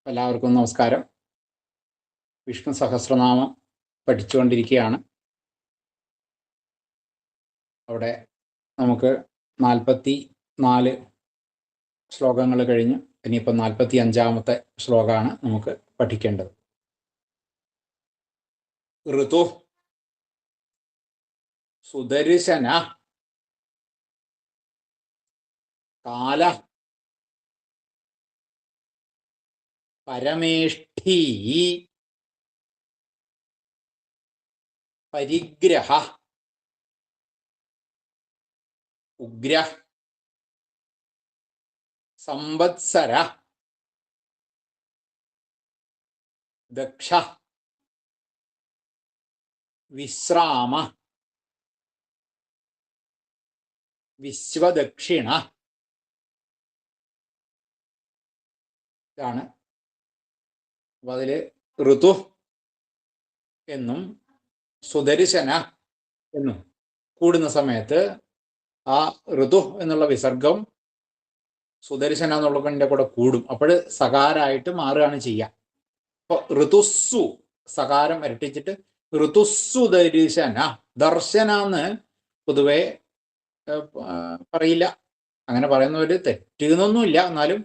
എല്ലാവർക്കും നമസ്കാരം. വിഷ്ണു സഹസ്രനാമം പഠിച്ചുകൊണ്ടിരിക്കുകയാണ്. അവിടെ നമുക്ക് 44 ശ്ലോകങ്ങൾ കഴിഞ്ഞു. ഇനിയിപ്പോൾ 45-ാമത്തെ ശ്ലോകമാണ് നമുക്ക് പഠിക്കേണ്ടത്. ഋതു സുദർശന കാല പരമേഷ്ഠീ പരിഗ്രഹ ഉഗ്ര സംവത്സര ദക്ഷ വിശ്രാമ വിശ്വദക്ഷിണ. ഇതാണ്. അപ്പം അതിൽ ഋതു എന്നും സുദർശന എന്നും കൂടുന്ന സമയത്ത് ആ ഋതു എന്നുള്ള വിസർഗം സുദർശന എന്നുള്ളതിൻ്റെ കൂടെ കൂടും. അപ്പോൾ സകാരമായിട്ട് മാറുകയാണ് ചെയ്യുക. അപ്പോൾ ഋതുസ്സു സകാരം ഇരട്ടിച്ചിട്ട് ഋതുസ്സു ദർശന. ദർശന എന്ന് പൊതുവെ പറയില്ല. അങ്ങനെ പറയുന്നവർ തെറ്റുന്നൊന്നുമില്ല. എന്നാലും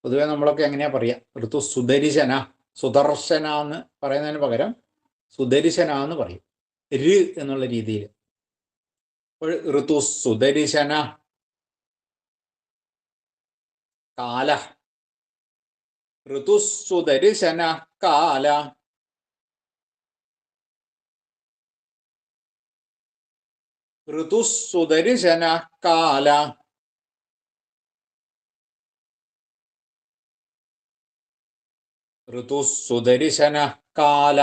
പൊതുവെ നമ്മളൊക്കെ എങ്ങനെയാ പറയുക? ഋതു സുദർശന, സുദർശന എന്ന് പറയുന്നതിന് പകരം സുദർശന എന്ന് പറയും, ര് എന്നുള്ള രീതിയിൽ. അപ്പോൾ ഋതു സുദർശന കാല, ഋതു സുദർശന കാല. ഋതു സുദർശന കാല. ഋതു സുദർശന കാല.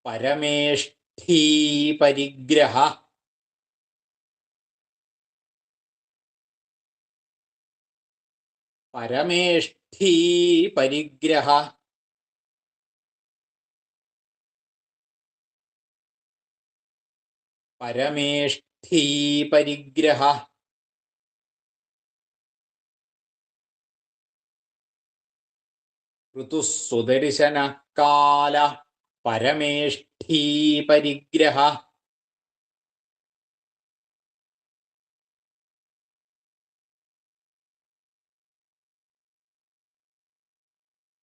പരമേഷ്ഠീ പരിഗ്രഹ. പരമേഷ്ഠീ പരിഗ്രഹ. പരമേഷ്ഠീ പരിഗ്രഹ. ഋതു സുദർശന കാല പരമേഷ്ഠീ പരിഗ്രഹ.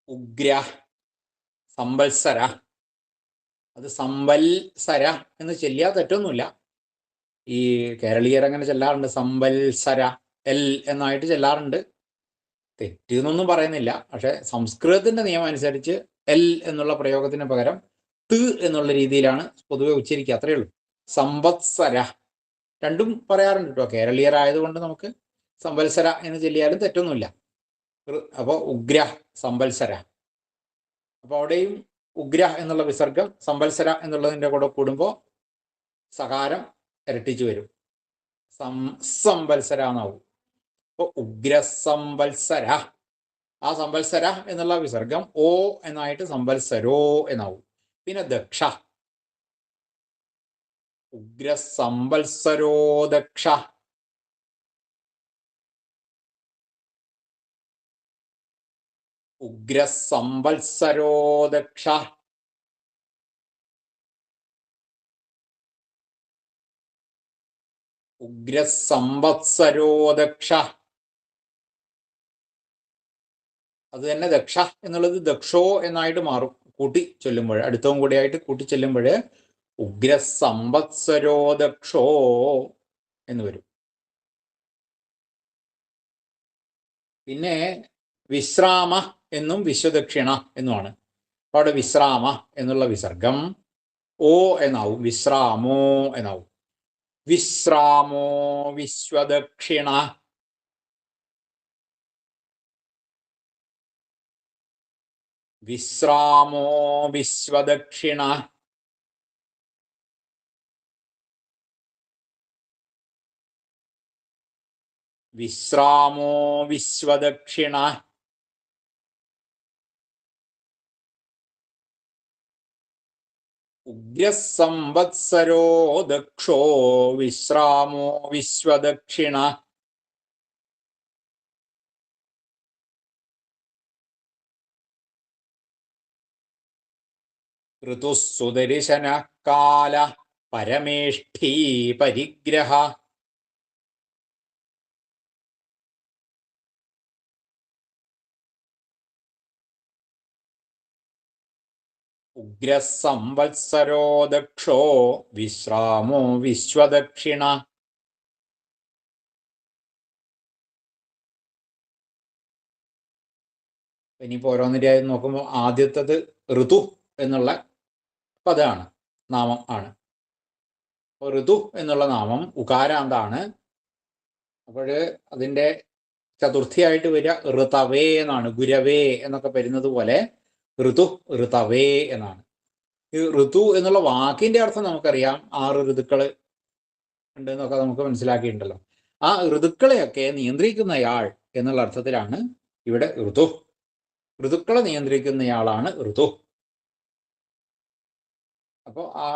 ഉഗ്ര സംവത്സര. അത് സംവത്സര എന്ന് ചെല്ലിയാൽ തെറ്റൊന്നുമില്ല. ഈ കേരളീയർ അങ്ങനെ ചെല്ലാറുണ്ട്, സംവത്സര എൽ എന്നായിട്ട് ചെല്ലാറുണ്ട്. തെറ്റെന്നൊന്നും പറയുന്നില്ല. പക്ഷെ സംസ്കൃതത്തിന്റെ നിയമം അനുസരിച്ച് എൽ എന്നുള്ള പ്രയോഗത്തിന് പകരം ത് എന്നുള്ള രീതിയിലാണ് പൊതുവെ ഉച്ചരിക്കുക. അത്രയേ ഉള്ളൂ. സംവത്സര രണ്ടും പറയാറുണ്ട് കേട്ടോ. കേരളീയരായതുകൊണ്ട് നമുക്ക് സംവത്സര എന്ന് ചെല്ലിയാലും തെറ്റൊന്നുമില്ല. അപ്പോൾ ഉഗ്ര സംവത്സര. അപ്പോൾ അവിടെയും ഉഗ്ര എന്നുള്ള വിസർഗം സംവത്സര എന്നുള്ളതിൻ്റെ കൂടെ കൂടുമ്പോൾ സകാരം ഇരട്ടിച്ചു വരും. സംവത്സര എന്നാവും. അപ്പോൾ ഉഗ്രസംവത്സര. ആ സംവത്സര എന്നുള്ള വിസർഗം ഓ എന്നായിട്ട് സംവത്സരോ എന്നാവും. പിന്നെ ദക്ഷ, ഉഗ്രസംവത്സരോ ദക്ഷ. ഉഗ്രസംവത്സരോ ദക്ഷ. ഉഗ്രസംവത്സരോ ദക്ഷ. അത് തന്നെ ദക്ഷ എന്നുള്ളത് ദക്ഷോ എന്നായിട്ട് മാറും കൂട്ടി ചൊല്ലുമ്പോൾ. അടുത്തവും കൂടിയായിട്ട് കൂട്ടി ചെല്ലുമ്പോൾ ഉഗ്രസംവത്സരോ ദക്ഷോ എന്ന് വരും. പിന്നെ വിശ്രാമ എന്നും വിശ്വദക്ഷിണ എന്നുമാണ്. അവിടെ വിശ്രാമ എന്നുള്ള വിസർഗം ഓ എന്നാവും. വിശ്രാമോ എന്നാവും. വിശ്രാമോ വിശ്വദക്ഷിണ. വിശ്രാമോ വിശ്വദക്ഷിണ. വിശ്രാമോ വിശ്വദക്ഷിണ. ഉഗ്രസംവത്സരോ ദക്ഷോ വിശ്രാമോ വിശ്വദക്ഷിണ. ഋതുസുദർശന കാല പരമേഷ്ഠീ പരിഗ്രഹ. ഉഗ്രസംവത്സരോ ദക്ഷോ വിശ്രാമോ വിശ്വദക്ഷിണ. ഇനിയിപ്പോൾ ഓരോന്നിൻ്റെയായി നോക്കുമ്പോൾ ആദ്യത്തത് ഋതു എന്നുള്ള പദമാണ്, നാമം ആണ്. അപ്പോൾ ഋതു എന്നുള്ള നാമം ഉകാരാന്താണ്. അപ്പോൾ അതിൻ്റെ ചതുർത്ഥിയായിട്ട് വരിക ഋതവേ എന്നാണ്. ഗുരവേ എന്നൊക്കെ വരുന്നത് പോലെ ഋതു ഋതവേ എന്നാണ്. ഈ ഋതു എന്നുള്ള വാക്കിന്റെ അർത്ഥം നമുക്കറിയാം, 6 ഋതുക്കൾ ഉണ്ട് എന്നൊക്കെ നമുക്ക് മനസ്സിലാക്കിയിട്ടുണ്ടല്ലോ. ആ ഋതുക്കളെയൊക്കെ നിയന്ത്രിക്കുന്നയാൾ എന്നുള്ള അർത്ഥത്തിലാണ് ഇവിടെ ഋതു. ഋതുക്കളെ നിയന്ത്രിക്കുന്നയാളാണ് ഋതു. അപ്പോൾ ആ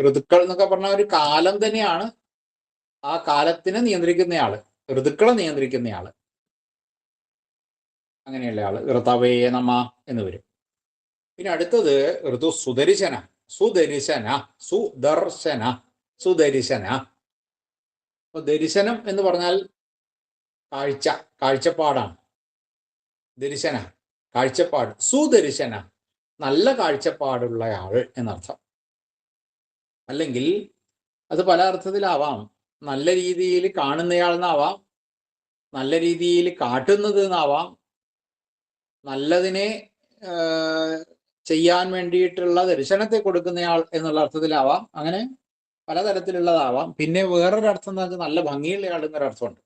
ഋതുക്കൾ എന്നൊക്കെ പറഞ്ഞ ഒരു കാലം തന്നെയാണ്. ആ കാലത്തിനെ നിയന്ത്രിക്കുന്നയാള്, ഋതുക്കളെ നിയന്ത്രിക്കുന്നയാള്, അങ്ങനെയുള്ള ആള് ഋതവേ നമ എന്ന് വരും. പിന്നെ അടുത്തത് ഋതു സുദർശന. സുദർശന, സുദർശന, സുദർശന. അപ്പൊ ദർശനം എന്ന് പറഞ്ഞാൽ കാഴ്ച, കാഴ്ചപ്പാടാണ്. ദർശന കാഴ്ചപ്പാട്. സുദർശന നല്ല കാഴ്ചപ്പാടുള്ളയാൾ എന്നർത്ഥം. അല്ലെങ്കിൽ അത് പല അർത്ഥത്തിലാവാം. നല്ല രീതിയിൽ കാണുന്നയാൾ എന്നാവാം, നല്ല രീതിയിൽ കാട്ടുന്നത് എന്നാവാം, നല്ലതിനെ ചെയ്യാൻ വേണ്ടിയിട്ടുള്ള ദർശനത്തെ കൊടുക്കുന്നയാൾ എന്നുള്ള അർത്ഥത്തിലാവാം. അങ്ങനെ പലതരത്തിലുള്ളതാവാം. പിന്നെ വേറൊരു അർത്ഥം എന്താ വെച്ചാൽ നല്ല ഭംഗിയുള്ള ആൾ എന്നൊരർത്ഥമുണ്ട്.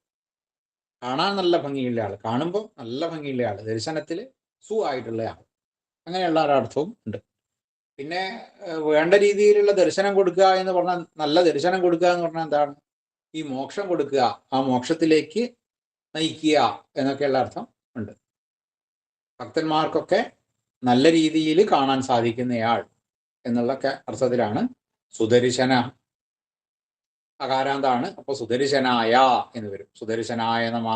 കാണാൻ നല്ല ഭംഗിയുള്ള ആൾ, കാണുമ്പോൾ നല്ല ഭംഗിയുള്ള ആൾ, ദർശനത്തിൽ സു ആയിട്ടുള്ള ആൾ, അങ്ങനെയുള്ള ഒരർത്ഥവും ഉണ്ട്. പിന്നെ വേണ്ട രീതിയിലുള്ള ദർശനം കൊടുക്കുക എന്ന് പറഞ്ഞാൽ, നല്ല ദർശനം കൊടുക്കുക എന്ന് പറഞ്ഞാൽ എന്താണ്? ഈ മോക്ഷം കൊടുക്കുക, ആ മോക്ഷത്തിലേക്ക് നയിക്കുക എന്നൊക്കെയുള്ള അർത്ഥം ഉണ്ട്. ഭക്തന്മാർക്കൊക്കെ നല്ല രീതിയിൽ കാണാൻ സാധിക്കുന്നയാൾ എന്നുള്ളൊക്കെ അർത്ഥത്തിലാണ് സുദർശന. അകാരാന്താണ്. അപ്പൊ സുദർശനായ എന്ന് വരും. സുദർശനായ നമ.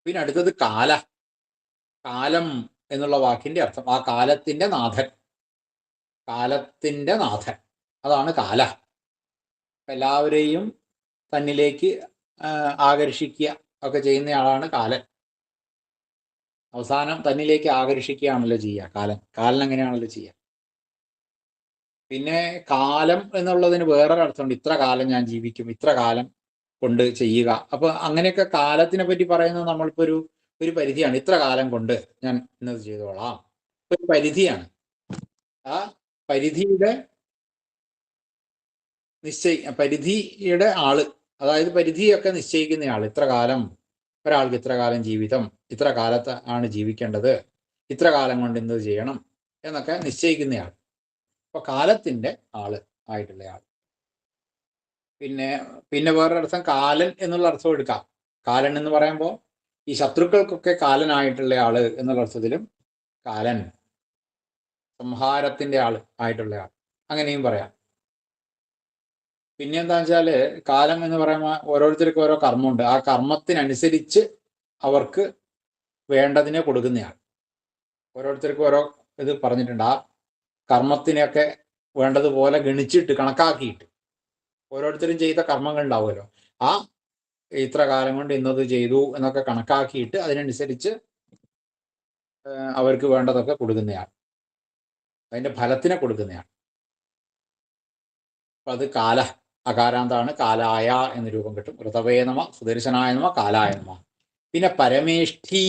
പിന്നെ അടുത്തത് കാല. കാലം എന്നുള്ള വാക്കിന്റെ അർത്ഥം ആ കാലത്തിന്റെ നാഥൻ, കാലത്തിന്റെ നാഥൻ, അതാണ് കാല. എല്ലാവരെയും തന്നിലേക്ക് ആകർഷിക്കുക ഒക്കെ ചെയ്യുന്നയാളാണ് കാലൻ. അവസാനം തന്നിലേക്ക് ആകർഷിക്കുകയാണല്ലോ ചെയ്യുക കാലൻ. കാലൻ അങ്ങനെയാണല്ലോ ചെയ്യുക. പിന്നെ കാലം എന്നുള്ളതിന് വേറൊരർത്ഥമുണ്ട്. ഇത്ര കാലം ഞാൻ ജീവിക്കും, ഇത്ര കാലം കൊണ്ട് ചെയ്യുക. അപ്പൊ അങ്ങനെയൊക്കെ കാലത്തിനെ പറ്റി പറയുന്നത് നമ്മളിപ്പോ ഒരു പരിധിയാണ്. ഇത്ര കാലം കൊണ്ട് ഞാൻ ഇന്നത് ചെയ്തോളാം, ഒരു പരിധിയാണ്. ആ പരിധിയുടെ പരിധിയുടെ ആള്, അതായത് പരിധിയൊക്കെ നിശ്ചയിക്കുന്ന ആള്. ഇത്ര കാലം, ഒരാൾക്ക് ഇത്ര കാലം ജീവിതം, ഇത്ര കാലത്ത് ആണ് ജീവിക്കേണ്ടത്, ഇത്ര കാലം കൊണ്ട് എന്ത് ചെയ്യണം എന്നൊക്കെ നിശ്ചയിക്കുന്നയാൾ. അപ്പൊ കാലത്തിന്റെ ആള് ആയിട്ടുള്ള ആൾ. പിന്നെ വേറൊരർത്ഥം കാലൻ എന്നുള്ള അർത്ഥം എടുക്കാം. കാലൻ എന്ന് പറയുമ്പോൾ ഈ ശത്രുക്കൾക്കൊക്കെ കാലനായിട്ടുള്ള ആള് എന്നുള്ള അർത്ഥത്തിലും കാലൻ, സംഹാരത്തിന്റെ ആള് ആയിട്ടുള്ള ആൾ, അങ്ങനെയും പറയാം. പിന്നെ എന്താ വെച്ചാല് കാലം എന്ന് പറയുമ്പോൾ ഓരോരുത്തർക്കും ഓരോ കർമ്മമുണ്ട്. ആ കർമ്മത്തിനനുസരിച്ച് അവർക്ക് വേണ്ടതിനെ കൊടുക്കുന്നയാൾ. ഓരോരുത്തർക്കും ഓരോ ഇത് പറഞ്ഞിട്ടുണ്ട്. ആ കർമ്മത്തിനെയൊക്കെ വേണ്ടതുപോലെ ഗണിച്ചിട്ട് കണക്കാക്കിയിട്ട് ഓരോരുത്തരും ചെയ്ത കർമ്മങ്ങൾ ഉണ്ടാവുമല്ലോ, ആ ഇത്ര കാലം കൊണ്ട് ഇന്നത് ചെയ്തു എന്നൊക്കെ കണക്കാക്കിയിട്ട് അതിനനുസരിച്ച് അവർക്ക് വേണ്ടതൊക്കെ കൊടുക്കുന്നയാൾ, അതിന്റെ ഫലത്തിനെ കൊടുക്കുന്നയാൾ. അപ്പൊ അത് കാല, അകാരാന്താണ്. കാലായ എന്ന രൂപം കിട്ടും. ഋതവേ നമ, സുദർശനായ നമ, കാലായ നമ. പിന്നെ പരമേഷ്ഠി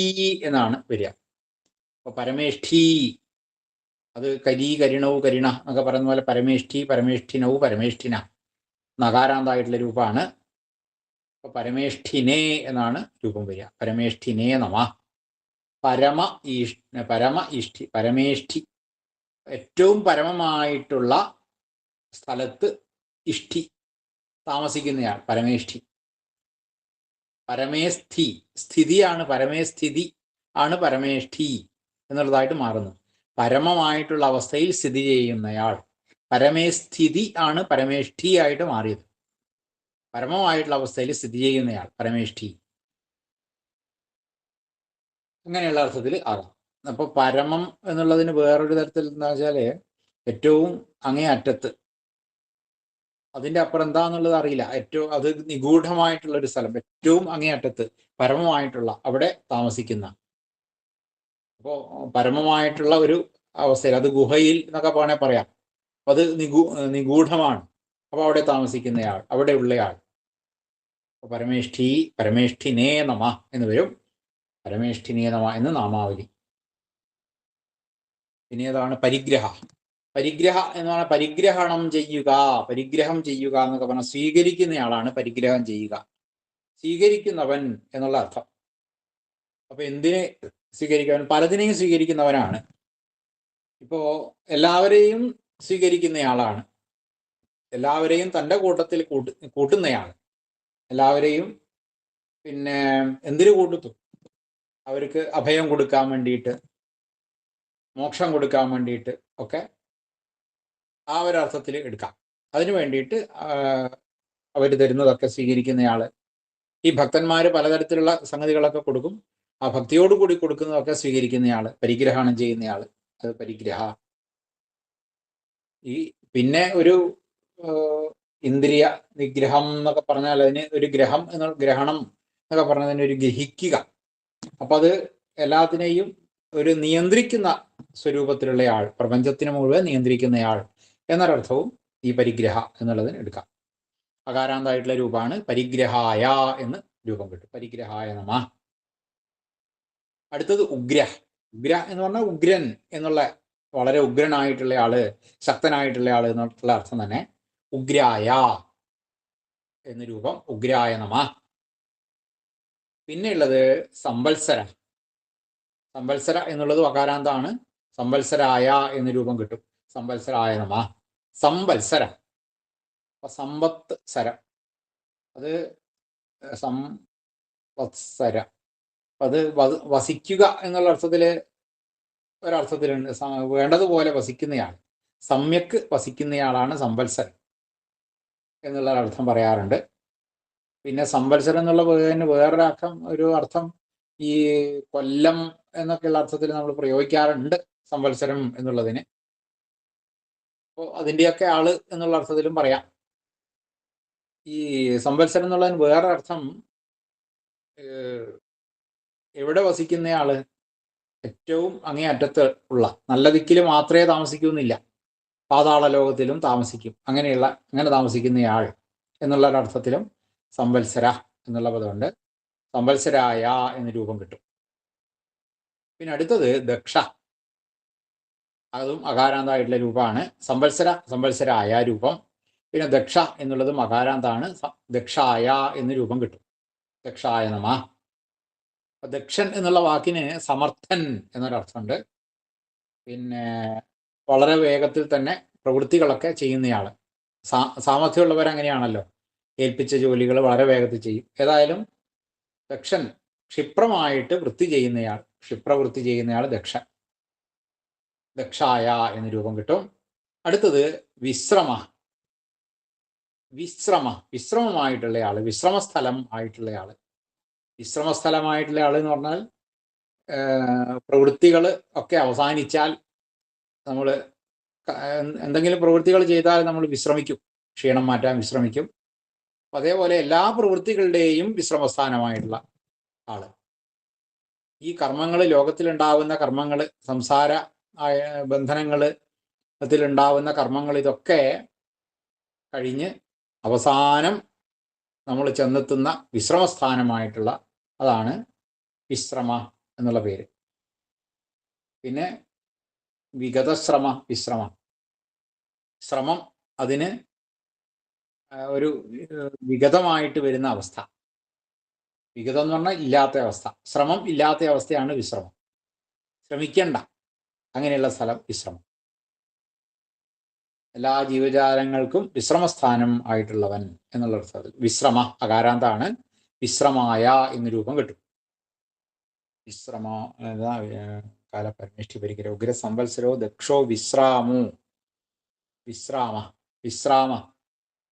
എന്നാണ് വരിക. അപ്പൊ പരമേഷ്ഠി അത് കരീണവും കരിണ എന്നൊക്കെ പറയുന്ന പോലെ പരമേഷ്ഠി, പരമേഷ്ഠിനവും പരമേഷ്ഠിന നകാരാന്തായിട്ടുള്ള രൂപമാണ്. അപ്പൊ പരമേഷ്ഠിനെ എന്നാണ് രൂപം വരിക. പരമേഷ്ഠിനെ നമ. പരമേഷ്ഠി, ഏറ്റവും പരമമായിട്ടുള്ള സ്ഥലത്ത് ഇഷ്ടി, താമസിക്കുന്നയാൾ പരമേഷ്ഠി. പരമേസ്ഥി, സ്ഥിതിയാണ് പരമേസ്ഥിതി ആണ് പരമേഷ്ഠി എന്നുള്ളതായിട്ട് മാറുന്നു. പരമമായിട്ടുള്ള അവസ്ഥയിൽ സ്ഥിതി ചെയ്യുന്നയാൾ. പരമേസ്ഥിതി ആണ് പരമേഷ്ഠി ആയിട്ട് മാറിയത്. പരമമായിട്ടുള്ള അവസ്ഥയിൽ സ്ഥിതി ചെയ്യുന്നയാൾ പരമേഷ്ഠി, അങ്ങനെയുള്ള അർത്ഥത്തിൽ ആകാം. അപ്പോൾ പരമം എന്നുള്ളതിന് വേറൊരു തരത്തിൽ എന്താ വെച്ചാൽ ഏറ്റവും അങ്ങേ അറ്റത്ത്, അതിൻ്റെ അപ്പുറം എന്താന്നുള്ളത് അറിയില്ല, ഏറ്റവും അത് നിഗൂഢമായിട്ടുള്ള ഒരു സ്ഥലം, ഏറ്റവും അങ്ങേ അറ്റത്ത് പരമമായിട്ടുള്ള അവിടെ താമസിക്കുന്ന. അപ്പോൾ പരമമായിട്ടുള്ള ഒരു അവസ്ഥയിൽ, അത് ഗുഹയിൽ എന്നൊക്കെ വേണേൽ പറയാം, അത് നിഗൂഢമാണ്. അപ്പോൾ അവിടെ താമസിക്കുന്നയാൾ, അവിടെ ഉള്ളയാൾ. പരമേഷ്ഠി, പരമേഷ്ഠിനേ നമ എന്ന് വരും. പരമേഷ്ഠിനേ നമ എന്ന് നാമാവലി. പിന്നെ ഏതാണ് പരിഗ്രഹ. പരിഗ്രഹ എന്ന് പറഞ്ഞാൽ പരിഗ്രഹണം ചെയ്യുക, പരിഗ്രഹം ചെയ്യുക എന്നൊക്കെ പറഞ്ഞാൽ സ്വീകരിക്കുന്നയാളാണ് പരിഗ്രഹം ചെയ്യുക, സ്വീകരിക്കുന്നവൻ എന്നുള്ള അർത്ഥം. അപ്പൊ എന്തിനെ സ്വീകരിക്കാൻ? പലതിനെയും സ്വീകരിക്കുന്നവനാണ്. ഇപ്പോ എല്ലാവരെയും സ്വീകരിക്കുന്നയാളാണ്, എല്ലാവരെയും തൻ്റെ കൂട്ടത്തിൽ കൂട്ടുന്നയാൾ, എല്ലാവരെയും പിന്നെ എന്തിനു കൂട്ടുന്നു? അവർക്ക് അഭയം കൊടുക്കാൻ വേണ്ടിയിട്ട്, മോക്ഷം കൊടുക്കാൻ വേണ്ടിയിട്ട് ഒക്കെ ആ ഒരർത്ഥത്തിൽ എടുക്കാം. അതിനു വേണ്ടിയിട്ട് അവർ തരുന്നതൊക്കെ സ്വീകരിക്കുന്നയാൾ. ഈ ഭക്തന്മാർ പലതരത്തിലുള്ള സംഗതികളൊക്കെ കൊടുക്കും, ആ ഭക്തിയോടുകൂടി കൊടുക്കുന്നതൊക്കെ സ്വീകരിക്കുന്നയാൾ, പരിഗ്രഹണം ചെയ്യുന്നയാൾ, അത് പരിഗ്രഹ. ഈ പിന്നെ ഒരു ഇന്ദ്രിയ നിഗ്രഹം എന്നൊക്കെ പറഞ്ഞാൽ അതിന് ഒരു ഗ്രഹം ഗ്രഹണം എന്നൊക്കെ പറഞ്ഞതിന് ഒരു ഗ്രഹിക്കുക. അപ്പൊ അത് എല്ലാത്തിനെയും ഒരു നിയന്ത്രിക്കുന്ന സ്വരൂപത്തിലുള്ളയാൾ, പ്രപഞ്ചത്തിന് മുഴുവൻ നിയന്ത്രിക്കുന്നയാൾ എന്നൊരർത്ഥവും ഈ പരിഗ്രഹ എന്നുള്ളതിന് എടുക്കാം. അകാരാന്തായിട്ടുള്ള രൂപമാണ് പരിഗ്രഹായ എന്ന് രൂപം കിട്ടും. പരിഗ്രഹായ നമ. അടുത്തത് ഉഗ്ര. ഉഗ്ര എന്ന് പറഞ്ഞാൽ ഉഗ്രൻ എന്നുള്ള, വളരെ ഉഗ്രനായിട്ടുള്ള ആള്, ശക്തനായിട്ടുള്ള ആള് എന്നുള്ള അർത്ഥം തന്നെ. ഉഗ്രായ എന്ന് രൂപം, ഉഗ്രായ നമ. പിന്നെയുള്ളത് സംവത്സര. സംവത്സര എന്നുള്ളത് അകാരാന്താണ്. സംവത്സരായ എന്ന് രൂപം കിട്ടും. സംവത്സരായ നമ. സംവത്സര, സമ്പത്ത് സര, അത് സംവത്സര, അത് വസിക്കുക എന്നുള്ള അർത്ഥത്തില് ഒരർത്ഥത്തിലുണ്ട്. വേണ്ടതുപോലെ വസിക്കുന്നയാൾ, സമ്യക്ക് വസിക്കുന്നയാളാണ് സംവത്സരൻ എന്നുള്ള അർത്ഥം പറയാറുണ്ട്. പിന്നെ സംവത്സരം എന്നുള്ള വേറൊരു അർത്ഥം, ഒരു അർത്ഥം ഈ കൊല്ലം എന്നൊക്കെയുള്ള അർത്ഥത്തിൽ നമ്മൾ പ്രയോഗിക്കാറുണ്ട് സംവത്സരം എന്നുള്ളതിന്. അപ്പോൾ അതിൻ്റെയൊക്കെ ആള് എന്നുള്ള അർത്ഥത്തിലും പറയാം. ഈ സംവത്സരം എന്നുള്ളതിന് വേറെ അർത്ഥം എവിടെ വസിക്കുന്നയാള്, ഏറ്റവും അങ്ങേ അറ്റത്ത് ഉള്ള, നല്ല ദിക്കിൽ മാത്രമേ താമസിക്കുന്നില്ല, പാതാള ലോകത്തിലും താമസിക്കും, അങ്ങനെ താമസിക്കുന്നയാൾ എന്നുള്ള ഒരർത്ഥത്തിലും സംവത്സര എന്നുള്ള പദമുണ്ട്. സംവത്സരായ എന്ന് രൂപം കിട്ടും. പിന്നെ അടുത്തത് ദക്ഷ. അതും അകാരാന്തായിട്ടുള്ള രൂപമാണ്. സംവത്സരായ രൂപം. പിന്നെ ദക്ഷ എന്നുള്ളതും അകാരാന്താണ്. ദക്ഷായ എന്ന് രൂപം കിട്ടും. ദക്ഷായ നമ. ദക്ഷൻ എന്നുള്ള വാക്കിന് സമർത്ഥൻ എന്നൊരർത്ഥമുണ്ട്. പിന്നെ വളരെ വേഗത്തിൽ തന്നെ പ്രവൃത്തികളൊക്കെ ചെയ്യുന്നയാൾ. സാമർഥ്യമുള്ളവരങ്ങനെയാണല്ലോ, ഏൽപ്പിച്ച ജോലികൾ വളരെ വേഗത്തിൽ ചെയ്യും. ഏതായാലും ദക്ഷൻ, ക്ഷിപ്രമായിട്ട് വൃത്തി ചെയ്യുന്നയാൾ, ക്ഷിപ്രവൃത്തി ചെയ്യുന്നയാൾ ദക്ഷൻ. ദക്ഷായ എന്ന് രൂപം കിട്ടും. അടുത്തത് വിശ്രമ. വിശ്രമമായിട്ടുള്ള ആള്, വിശ്രമസ്ഥലം ആയിട്ടുള്ളയാള്. വിശ്രമസ്ഥലമായിട്ടുള്ള ആള് എന്ന് പറഞ്ഞാൽ പ്രവൃത്തികൾ ഒക്കെ അവസാനിച്ചാൽ, നമ്മൾ എന്തെങ്കിലും പ്രവൃത്തികൾ ചെയ്താൽ നമ്മൾ വിശ്രമിക്കും, ക്ഷീണം മാറ്റാൻ വിശ്രമിക്കും. അതേപോലെ എല്ലാ പ്രവൃത്തികളുടെയും വിശ്രമസ്ഥാനമായിട്ടുള്ള ആള്. ഈ കർമ്മങ്ങൾ, ലോകത്തിലുണ്ടാവുന്ന കർമ്മങ്ങൾ, സംസാര ബന്ധനങ്ങൾ ത്തിലുണ്ടാവുന്ന കർമ്മങ്ങൾ, ഇതൊക്കെ കഴിഞ്ഞ് അവസാനം നമ്മൾ ചെന്നെത്തുന്ന വിശ്രമസ്ഥാനമായിട്ടുള്ള അതാണ് വിശ്രമ എന്നുള്ള പേര്. പിന്നെ വിശ്രമം, അതിന് ഒരു വിഗതമായിട്ട് വരുന്ന അവസ്ഥ. വിഗതം എന്ന് പറഞ്ഞാൽ ഇല്ലാത്ത അവസ്ഥ. ശ്രമം ഇല്ലാത്ത അവസ്ഥയാണ് വിശ്രമം. ശ്രമിക്കണ്ട, അങ്ങനെയുള്ള സ്ഥലം വിശ്രമം. എല്ലാ ജീവജാലങ്ങൾക്കും വിശ്രമസ്ഥാനം ആയിട്ടുള്ളവൻ എന്നുള്ള അർത്ഥത്തിൽ വിശ്രമ അകാരാന്താണ്. വിശ്രമായ എന്ന് രൂപം കിട്ടും. കാലപരമേഷ്ടി പരികര ഉഗ്രസംവത്സരോ ദക്ഷോ വിശ്രാമു വിശ്രാമ വിശ്രാമ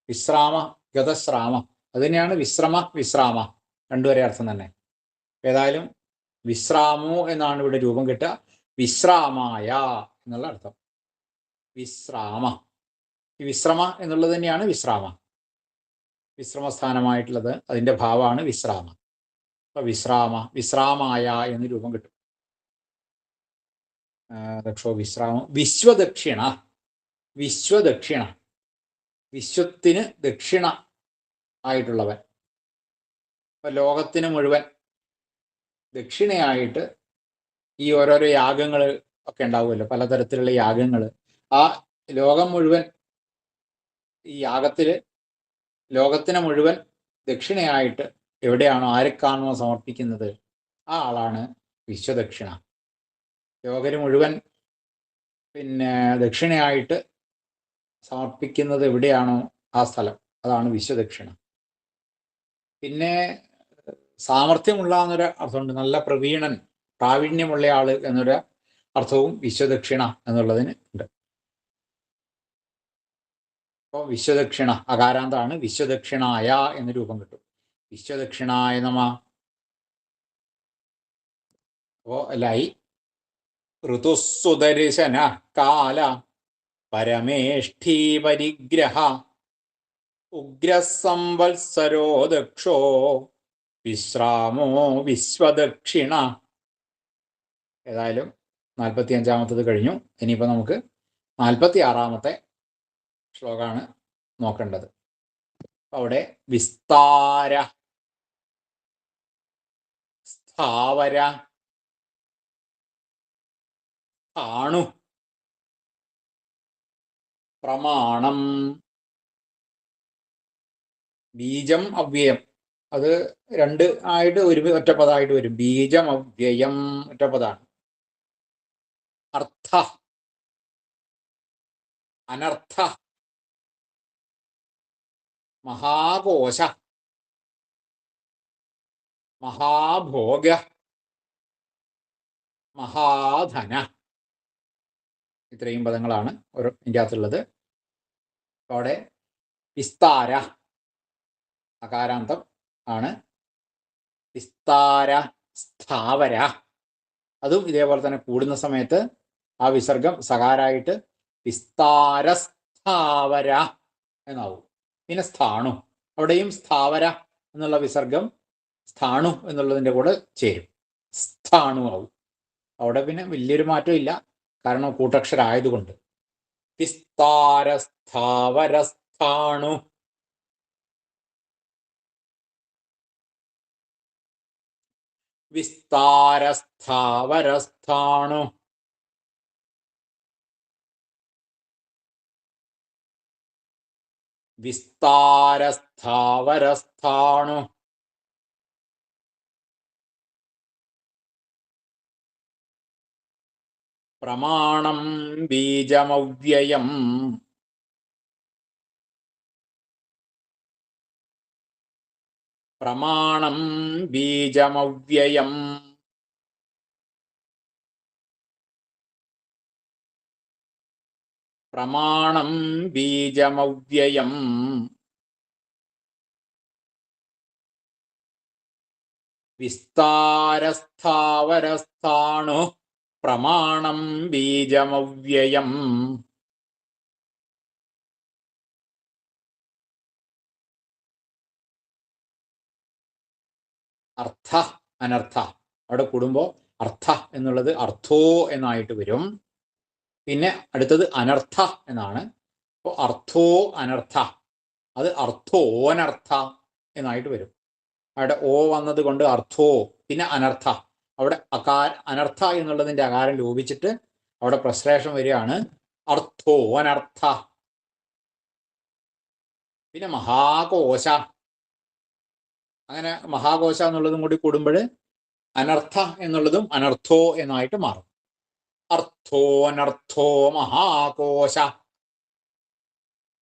വിശ്രാമ ഗതശ്രാമ അത് തന്നെയാണ് വിശ്രമ രണ്ടുവരെ അർത്ഥം തന്നെ. ഏതായാലും വിശ്രാമു എന്നാണ് ഇവിടെ രൂപം കിട്ടുക. വിശ്രാമായ എന്നുള്ള അർത്ഥം. വിശ്രാമ, ഈ വിശ്രമ എന്നുള്ളത് തന്നെയാണ് വിശ്രമസ്ഥാനമായിട്ടുള്ളത്. അതിന്റെ ഭാവമാണ് വിശ്രാമ. അപ്പൊ വിശ്രാമായ എന്ന് രൂപം കിട്ടും. ദക്ഷോ വിശ്രാമം. വിശ്വദക്ഷിണ വിശ്വത്തിന് ദക്ഷിണ ആയിട്ടുള്ളവൻ. അപ്പൊ ലോകത്തിന് മുഴുവൻ ദക്ഷിണയായിട്ട് ഈ ഓരോരോ യാഗങ്ങൾ ഒക്കെ ഉണ്ടാവുമല്ലോ, പലതരത്തിലുള്ള യാഗങ്ങൾ. ആ ലോകം മുഴുവൻ ഈ യാഗത്തില് ലോകത്തിന് മുഴുവൻ ദക്ഷിണയായിട്ട് എവിടെയാണോ ആരെക്കാണോ സമർപ്പിക്കുന്നത് ആ ആളാണ് വിശ്വദക്ഷിണ. ലോകര് മുഴുവൻ ദക്ഷിണയായിട്ട് സമർപ്പിക്കുന്നത് എവിടെയാണോ ആ സ്ഥലം, അതാണ് വിശ്വദക്ഷിണ. പിന്നെ സാമർഥ്യമുള്ള എന്നൊരു അർത്ഥമുണ്ട്. നല്ല പ്രവീണൻ, പ്രാവീണ്യമുള്ള ആള് എന്നൊരു അർത്ഥവും വിശ്വദക്ഷിണ എന്നുള്ളതിന് ഉണ്ട്. അപ്പോൾ വിശ്വദക്ഷിണ അകാരാന്താണ്. വിശ്വദക്ഷിണായ എന്ന് രൂപം കിട്ടും. വിശ്വദക്ഷിണായ നമ. അപ്പോ എല്ലായി. ഋതുസുദർശന കാല പരമേഷ്ഠീ പരിഗ്രഹ ഉഗ്രസംവത്സരോ ദക്ഷോ വിശ്രാമോ വിശ്വദക്ഷിണ. ഏതായാലും 45-ാമത്തത് കഴിഞ്ഞു. ഇനിയിപ്പോൾ നമുക്ക് 46-ാമത്തെ ശ്ലോകമാണ് നോക്കേണ്ടത്. അവിടെ വിസ്താര, സ്ഥാവര, സ്ഥാണു, പ്രമാണം, ബീജം, അവ്യയം. അത് രണ്ട് ആയിട്ട് ഒറ്റപ്പദമായിട്ട് വരും. ബീജം അവ്യയം ഒറ്റപ്പദമാണ്. അർത്ഥ, അനർത്ഥ, മഹാകോശ, മഹാഭോഗ, മഹാധന. ഇത്രയും പദങ്ങളാണ് ഓരോ ഇതിൻ്റെ അകത്തുള്ളത്. അവിടെ വിസ്താര അകാരാന്തം ആണ്. വിസ്താര, സ്ഥാവര, അതും ഇതേപോലെ തന്നെ കൂടുന്ന സമയത്ത് ആ വിസർഗം സകാരായിട്ട് വിസ്താരസ്ഥാവര എന്നാവും. പിന്നെ സ്ഥാണു, അവിടെയും സ്ഥാവര എന്നുള്ള വിസർഗം സ്ഥാണു എന്നുള്ളതിൻ്റെ കൂടെ ചേരും, സ്ഥാണു ആവും. അവിടെ പിന്നെ വലിയൊരു മാറ്റം ഇല്ല, കാരണം കൂട്ടക്ഷരായതുകൊണ്ട്. വിസ്താരസ്ഥാവരസ്ഥാണു. വിസ്താരസ്ഥാവരസ്ഥാണു. വിസ്താരസ്ഥാവരസ്ഥാണു. പ്രമാണം ബീജമവ്യയം. പ്രമാണം ബീജമവ്യയം. പ്രമാണം ബീജമവ്യയം. വിസ്താരസ്ഥാവരസ്ഥാണു പ്രമാണം ബീജമവ്യയം. അർത്ഥ, അനർത്ഥ. അവിടെ കൂടുമ്പോൾ അർത്ഥ എന്നുള്ളത് അർത്ഥോ എന്നായിട്ട് വരും. പിന്നെ അടുത്തത് അനർത്ഥ എന്നാണ്. അപ്പോൾ അർത്ഥോ അനർത്ഥ, അത് അർത്ഥോനർത്ഥ എന്നായിട്ട് വരും. അവിടെ ഓ വന്നത് കൊണ്ട് അർത്ഥോ. പിന്നെ അനർത്ഥ, അവിടെ അനർത്ഥ എന്നുള്ളതിൻ്റെ അകാരം ലോപിച്ചിട്ട് അവിടെ പ്രശ്ലേഷം വരികയാണ്, അർത്ഥോനർത്ഥ. പിന്നെ മഹാകോശ, അങ്ങനെ മഹാകോശ എന്നുള്ളതും കൂടി കൂടുമ്പോൾ അനർത്ഥ എന്നുള്ളതും അനർത്ഥോ എന്നായിട്ട് മാറും. അർത്ഥോനർത്ഥോ മഹാകോശ,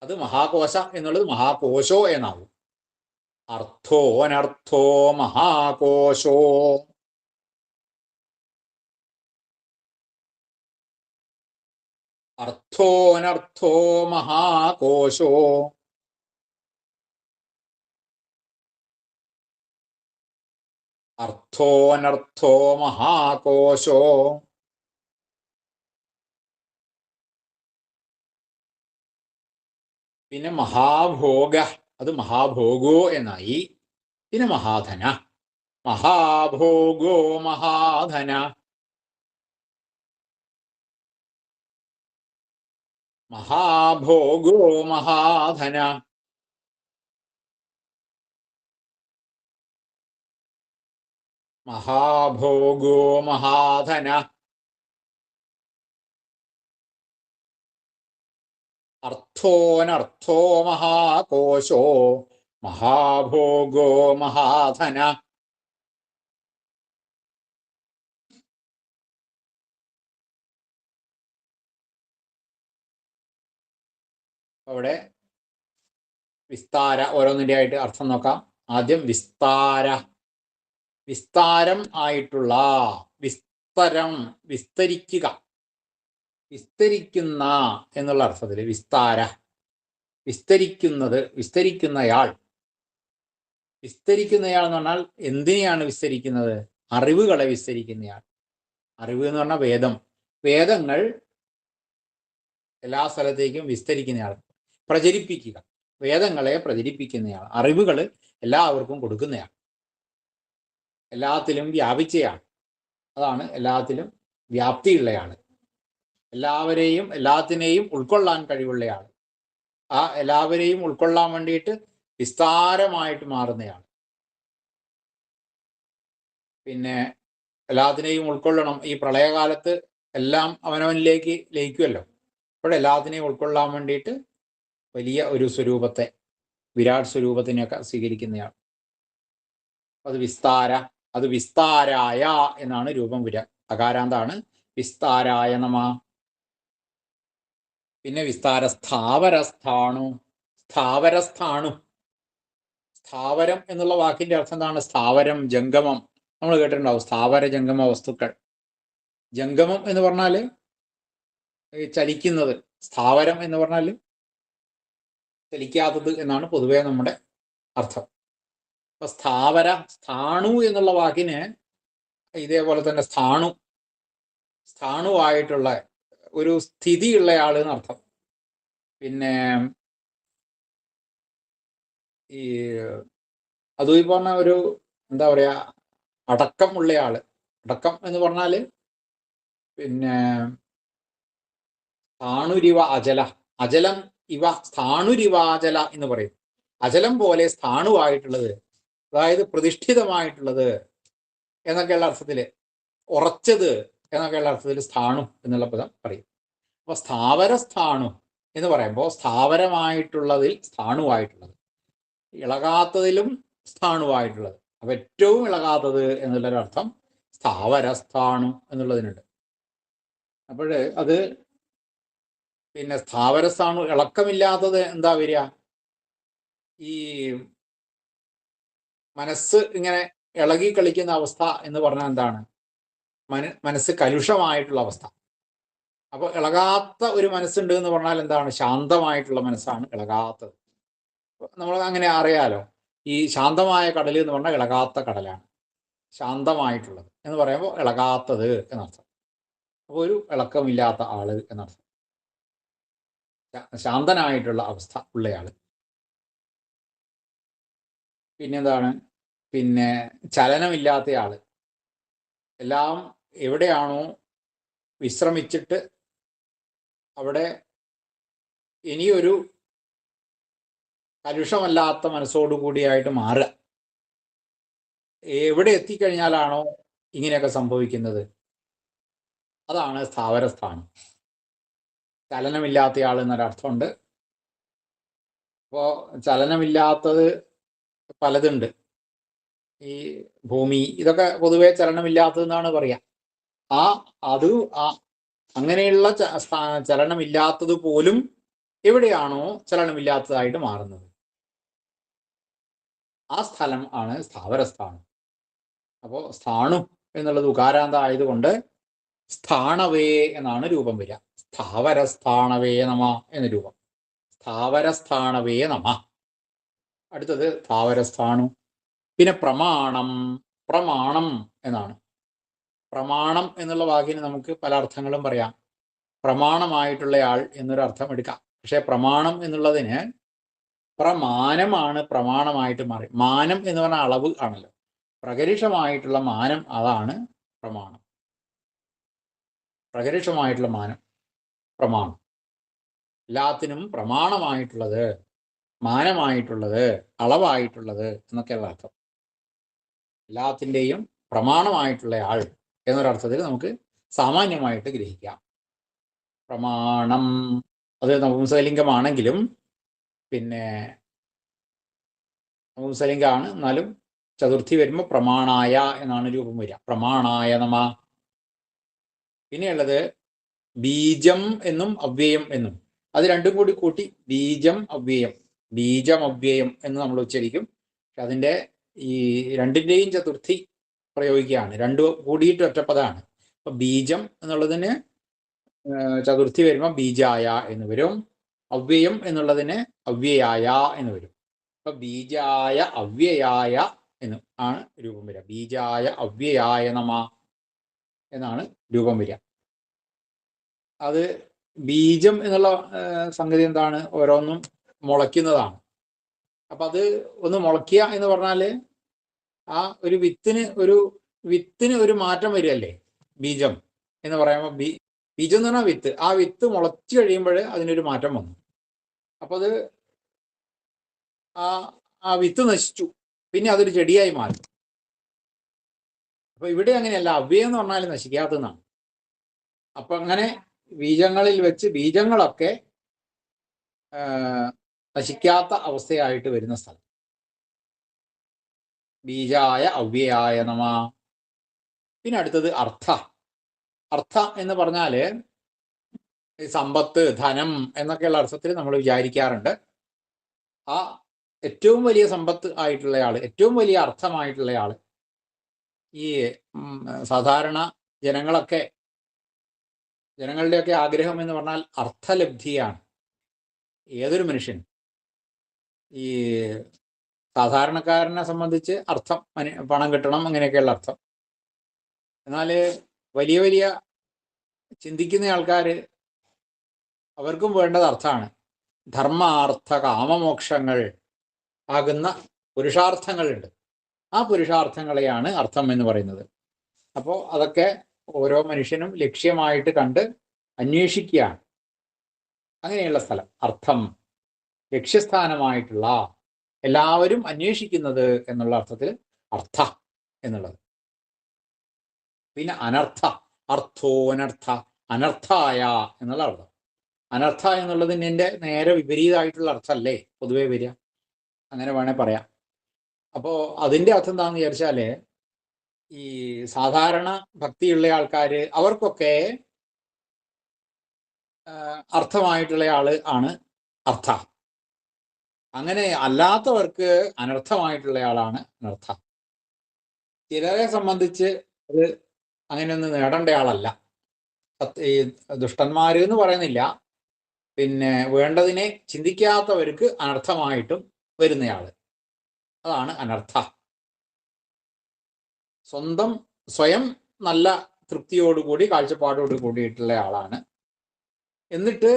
അത് മഹാകോശ എന്നുള്ളത് മഹാകോശോ എന്നാവും. അർത്ഥോനർത്ഥോ മഹാകോശോ. അർത്ഥോനർത്ഥോ മഹാകോശോ അർത്ഥോനർത്ഥോ മഹാകോശോ പിന്നെ മഹാഭോഗ അത് മഹാഭോഗോ എന്നായി. പിന്നെ മഹാധന മഹാഭോഗോ മഹാധന മഹാഭോഗോ മഹാധന മഹാഭോഗോ മഹാധന അർത്ഥോനർത്ഥോ മഹാകോശോ മഹാഭോഗോ മഹാധന. അവിടെ വിസ്താര ഓരോന്നിൻ്റെ ആയിട്ട് അർത്ഥം നോക്കാം. ആദ്യം വിസ്താര വിസ്താരം ആയിട്ടുള്ള വിസ്തരം വിസ്തരിക്കുക വിസ്തരിക്കുന്ന എന്നുള്ള അർത്ഥത്തിൽ വിസ്താര വിസ്തരിക്കുന്നത് വിസ്തരിക്കുന്നയാൾ. വിസ്തരിക്കുന്നയാൾ എന്ന് പറഞ്ഞാൽ എന്തിനെയാണ് വിസ്തരിക്കുന്നത്? അറിവുകളെ വിസ്തരിക്കുന്നയാൾ. അറിവ് എന്ന് പറഞ്ഞാൽ വേദം. വേദങ്ങൾ എല്ലാ സ്ഥലത്തേക്കും വിസ്തരിക്കുന്നയാൾ, പ്രചരിപ്പിക്കുക. വേദങ്ങളെ പ്രചരിപ്പിക്കുന്നയാൾ, അറിവുകൾ എല്ലാവർക്കും കൊടുക്കുന്നയാൾ, എല്ലാത്തിലും വ്യാപിച്ചയാൾ. അതാണ് എല്ലാത്തിലും വ്യാപ്തിയുള്ളയാൾ, എല്ലാവരെയും എല്ലാത്തിനെയും ഉൾക്കൊള്ളാൻ കഴിവുള്ളയാൾ. ആ എല്ലാവരെയും ഉൾക്കൊള്ളാൻ വേണ്ടിയിട്ട് വിസ്താരമായിട്ട് മാറുന്നയാൾ. പിന്നെ എല്ലാത്തിനെയും ഉൾക്കൊള്ളണം. ഈ പ്രളയകാലത്ത് എല്ലാം അവനവനിലേക്ക് ലയിക്കുമല്ലോ. അപ്പോൾ എല്ലാത്തിനെയും ഉൾക്കൊള്ളാൻ വേണ്ടിയിട്ട് വലിയ ഒരു സ്വരൂപത്തെ, വിരാട് സ്വരൂപത്തിനെയൊക്കെ സ്വീകരിക്കുന്നയാൾ. അത് വിസ്താര. അത് വിസ്താരായ എന്നാണ് രൂപം വരിക. അകാരാന്താണ്. വിസ്താരായ നമ. പിന്നെ വിസ്താര സ്ഥാവരസ്ഥാണു. സ്ഥാവരസ്ഥാണു, സ്ഥാവരം എന്നുള്ള വാക്കിന്റെ അർത്ഥം എന്താണ്? സ്ഥാവരം, ജംഗമം. നമ്മൾ കേട്ടിട്ടുണ്ടാവും സ്ഥാവര ജംഗമ വസ്തുക്കൾ. ജംഗമം എന്ന് പറഞ്ഞാൽ ചലിക്കുന്നത്, സ്ഥാവരം എന്ന് പറഞ്ഞാൽ ചലിക്കാത്തത് എന്നാണ് പൊതുവെ നമ്മുടെ അർത്ഥം. അപ്പൊ സ്ഥാവര, സ്ഥാണു എന്നുള്ള വാക്കിന് ഇതേപോലെ തന്നെ സ്ഥാണു, സ്ഥാണുവായിട്ടുള്ള ഒരു സ്ഥിതിയുള്ള ആള് എന്നർത്ഥം. പിന്നെ ഈ അതും ഈ പറഞ്ഞ ഒരു എന്താ പറയാ, അടക്കം ഉള്ളയാള്. അടക്കം എന്ന് പറഞ്ഞാല് പിന്നെ സ്ഥാണുരിവ അജല, അജലം ഇവ സ്ഥാണുരിവാചല എന്ന് പറയും. അജലം പോലെ സ്ഥാണുവായിട്ടുള്ളത്, അതായത് പ്രതിഷ്ഠിതമായിട്ടുള്ളത് എന്നൊക്കെയുള്ള അർത്ഥത്തില്, ഉറച്ചത് എന്നൊക്കെയുള്ള അർത്ഥത്തിൽ സ്ഥാണു എന്നുള്ള പദം പറയും. അപ്പൊ സ്ഥാവര സ്ഥാണു എന്ന് പറയുമ്പോൾ സ്ഥാവരമായിട്ടുള്ളതിൽ സ്ഥാണുവായിട്ടുള്ളത്, ഇളകാത്തതിലും സ്ഥാണുവായിട്ടുള്ളത്. അപ്പൊ ഏറ്റവും ഇളകാത്തത് എന്നുള്ളൊരർത്ഥം സ്ഥാവര സ്ഥാണു എന്നുള്ളതിനുണ്ട്. അപ്പോൾ അത് പിന്നെ സ്ഥാവരസ്ഥാണു, ഇളക്കമില്ലാത്തത് എന്താ വരിക? ഈ മനസ്സ് ഇങ്ങനെ ഇളകി കളിക്കുന്ന അവസ്ഥ എന്ന് പറഞ്ഞാൽ എന്താണ്? മനസ്സ് കലുഷമായിട്ടുള്ള അവസ്ഥ. അപ്പോൾ ഇളകാത്ത ഒരു മനസ്സുണ്ട് എന്ന് പറഞ്ഞാൽ എന്താണ്? ശാന്തമായിട്ടുള്ള മനസ്സാണ് ഇളകാത്തത്. നമ്മൾ അങ്ങനെ അറിയാലോ. ഈ ശാന്തമായ കടൽ എന്ന് പറഞ്ഞാൽ ഇളകാത്ത കടലാണ്. ശാന്തമായിട്ടുള്ളത് എന്ന് പറയുമ്പോൾ ഇളകാത്തത് എന്നർത്ഥം. അപ്പോൾ ഒരു ഇളക്കമില്ലാത്ത ആള് എന്നർത്ഥം, ശാന്തനായിട്ടുള്ള അവസ്ഥ ഉള്ളയാള്. പിന്നെന്താണ്? പിന്നെ ചലനമില്ലാത്തയാള്. എല്ലാം എവിടെയാണോ വിശ്രമിച്ചിട്ട് അവിടെ ഇനിയൊരു കലുഷമല്ലാത്ത മനസ്സോടുകൂടിയായിട്ട് മാറുക. എവിടെ എത്തിക്കഴിഞ്ഞാലാണോ ഇങ്ങനെയൊക്കെ സംഭവിക്കുന്നത്, അതാണ് സ്ഥാവരസ്ഥാനം. ചലനമില്ലാത്തയാൾ എന്നൊരർത്ഥമുണ്ട്. അപ്പോൾ ചലനമില്ലാത്തത് പലതുണ്ട്. ഈ ഭൂമി, ഇതൊക്കെ പൊതുവെ ചലനമില്ലാത്തതെന്നാണ് പറയാ. അത് അങ്ങനെയുള്ള ചലനമില്ലാത്തത് പോലും എവിടെയാണോ ചലനമില്ലാത്തതായിട്ട് മാറുന്നത്, ആ സ്ഥലം ആണ് സ്ഥാവരസ്ഥാനം. അപ്പോൾ സ്ഥാണു എന്നുള്ളത് ഉകാരാന്ത ആയതുകൊണ്ട് സ്ഥാണവേ എന്നാണ് രൂപം വരിക. സ്ഥാവരസ്ഥാണവേ നമ എന്ന രൂപം. സ്ഥാവരസ്ഥാണവേ നമ. അടുത്തത് സ്ഥാവരസ്ഥാണു. പിന്നെ പ്രമാണം. പ്രമാണം എന്നാണ്. പ്രമാണം എന്നുള്ള വാക്കിന് നമുക്ക് പല അർത്ഥങ്ങളും പറയാം. പ്രമാണമായിട്ടുള്ളയാൾ എന്നൊരർത്ഥം എടുക്കാം. പക്ഷെ പ്രമാണം എന്നുള്ളതിന് പ്രമാനമാണ് പ്രമാണമായിട്ട് മാറി. മാനം എന്ന് പറഞ്ഞ അളവ് ആണല്ലോ. പ്രകരിഷമായിട്ടുള്ള മാനം, അതാണ് പ്രമാണം. പ്രകരിഷമായിട്ടുള്ള മാനം പ്രമാണം. എല്ലാത്തിനും പ്രമാണമായിട്ടുള്ളത്, മാനമായിട്ടുള്ളത്, അളവായിട്ടുള്ളത് എന്നൊക്കെയുള്ള അർത്ഥം. എല്ലാത്തിൻ്റെയും പ്രമാണമായിട്ടുള്ള ആൾ എന്നൊരർത്ഥത്തിൽ നമുക്ക് സാമാന്യമായിട്ട് ഗ്രഹിക്കാം. പ്രമാണം അത് നപുംസകലിംഗമാണെങ്കിലും പിന്നെ നപുംസകലിംഗമാണ്, എന്നാലും ചതുർത്ഥി വരുമ്പോൾ പ്രമാണായ എന്നാണ് രൂപം വരിക. പ്രമാണായ നമ. പിന്നെയുള്ളത് ബീജം എന്നും അവ്യയം എന്നും. അത് രണ്ടും കൂടി കൂട്ടി ബീജം അവ്യയം, ബീജം അവ്യയം എന്ന് നമ്മൾ ഉച്ചരിക്കും. അതിൻ്റെ ഈ രണ്ടിൻ്റെയും ചതുർത്ഥി പ്രയോഗിക്കുകയാണ്. രണ്ടു കൂടിയിട്ട് ഒറ്റപ്പദമാണ്. അപ്പൊ ബീജം എന്നുള്ളതിന് ചതുർത്ഥി വരുമ്പോൾ ബീജായ എന്ന് വരും. അവ്യയം എന്നുള്ളതിന് അവ്യയായ എന്ന് വരും. അപ്പൊ ബീജായ അവ്യയായ എന്ന് ആണ് രൂപം വരിക. ബീജായ അവ്യയായ നമ എന്നാണ് രൂപം വരിക. അത് ബീജം എന്നുള്ള സംഗതി എന്താണ്? ഓരോന്നും മുളയ്ക്കുന്നതാണ്. അപ്പൊ അത് ഒന്ന് മുളയ്ക്കുക എന്ന് പറഞ്ഞാൽ ആ ഒരു വിത്തിന് ഒരു മാറ്റം വരികയല്ലേ ബീജം എന്ന് പറയുമ്പോൾ. ബീജം എന്ന് പറഞ്ഞാൽ വിത്ത്. ആ വിത്ത് മുളച്ചു കഴിയുമ്പോൾ അതിനൊരു മാറ്റം വന്നു. അപ്പൊ അത് ആ വിത്ത് നശിച്ചു, പിന്നെ അതൊരു ചെടിയായി മാറി. അപ്പൊ ഇവിടെ അങ്ങനെയല്ല, അവ്യയം എന്ന് പറഞ്ഞാൽ നശിക്കാത്തതാണ്. അപ്പൊ അങ്ങനെ ബീജങ്ങളിൽ വെച്ച് ബീജങ്ങളൊക്കെ നശിക്കാത്ത അവസ്ഥയായിട്ട് വരുന്ന സ്ഥലം. ബീജായ അവ്യയായ നമ. പിന്നെ അടുത്തത് അർത്ഥ. അർത്ഥ എന്ന് പറഞ്ഞാൽ സമ്പത്ത്, ധനം എന്നൊക്കെയുള്ള അർത്ഥത്തിൽ നമ്മൾ വിചാരിക്കാറുണ്ട്. ആ ഏറ്റവും വലിയ സമ്പത്ത് ആയിട്ടുള്ളയാൾ, ഏറ്റവും വലിയ അർത്ഥമായിട്ടുള്ളയാൾ, ഈ സാധാരണ ജനങ്ങളുടെയൊക്കെ ആഗ്രഹം എന്ന് പറഞ്ഞാൽ അർത്ഥലബ്ധിയാണ്. ഏതൊരു മനുഷ്യനും, ഈ സാധാരണക്കാരനെ സംബന്ധിച്ച് അർത്ഥം, പണം കിട്ടണം, അങ്ങനെയൊക്കെയുള്ള അർത്ഥം. എന്നാൽ വലിയ വലിയ ചിന്തിക്കുന്ന ആൾക്കാർ, അവർക്കും വേണ്ടത് അർത്ഥമാണ്. ധർമാർത്ഥ കാമമോക്ഷങ്ങൾ ആകുന്ന പുരുഷാർത്ഥങ്ങളുണ്ട്. ആ പുരുഷാർത്ഥങ്ങളെയാണ് അർത്ഥം എന്ന് പറയുന്നത്. അപ്പോൾ അതൊക്കെ ഓരോ മനുഷ്യനും ലക്ഷ്യമായിട്ട് കണ്ട് അന്വേഷിക്കുകയാണ്. അങ്ങനെയുള്ള സ്ഥലം അർത്ഥം, ലക്ഷ്യസ്ഥാനമായിട്ടുള്ള, എല്ലാവരും അന്വേഷിക്കുന്നത് എന്നുള്ള അർത്ഥത്തിൽ അർത്ഥ എന്നുള്ളത്. പിന്നെ അനർത്ഥ. അർത്ഥോനർത്ഥ, അനർത്ഥായ എന്നുള്ള അർത്ഥം. അനർത്ഥ എന്നുള്ളതിൻ്റെ നേരെ വിപരീതമായിട്ടുള്ള അർത്ഥമല്ലേ പൊതുവെ വരിക, അങ്ങനെ വേണേൽ പറയാം. അപ്പോൾ അതിൻ്റെ അർത്ഥം എന്താണെന്ന് വിചാരിച്ചാൽ, ഈ സാധാരണ ഭക്തിയുള്ള ആൾക്കാർ, അവർക്കൊക്കെ അർത്ഥമായിട്ടുള്ള ആള് ആണ് അർത്ഥ. അങ്ങനെ അല്ലാത്തവർക്ക് അനർത്ഥമായിട്ടുള്ള ആളാണ് അനർത്ഥ. ചിലരെ സംബന്ധിച്ച് അത് അങ്ങനെയൊന്നും നേടേണ്ട ആളല്ല. ഈ ദുഷ്ടന്മാർ എന്ന് പറയുന്നില്ല, പിന്നെ വേണ്ടതിനെ ചിന്തിക്കാത്തവർക്ക് അനർത്ഥമായിട്ടും വരുന്നയാള്, അതാണ് അനർത്ഥ. സ്വയം നല്ല തൃപ്തിയോടുകൂടി, കാഴ്ചപ്പാടോട് കൂടിയിട്ടുള്ള ആളാണ്. എന്നിട്ട്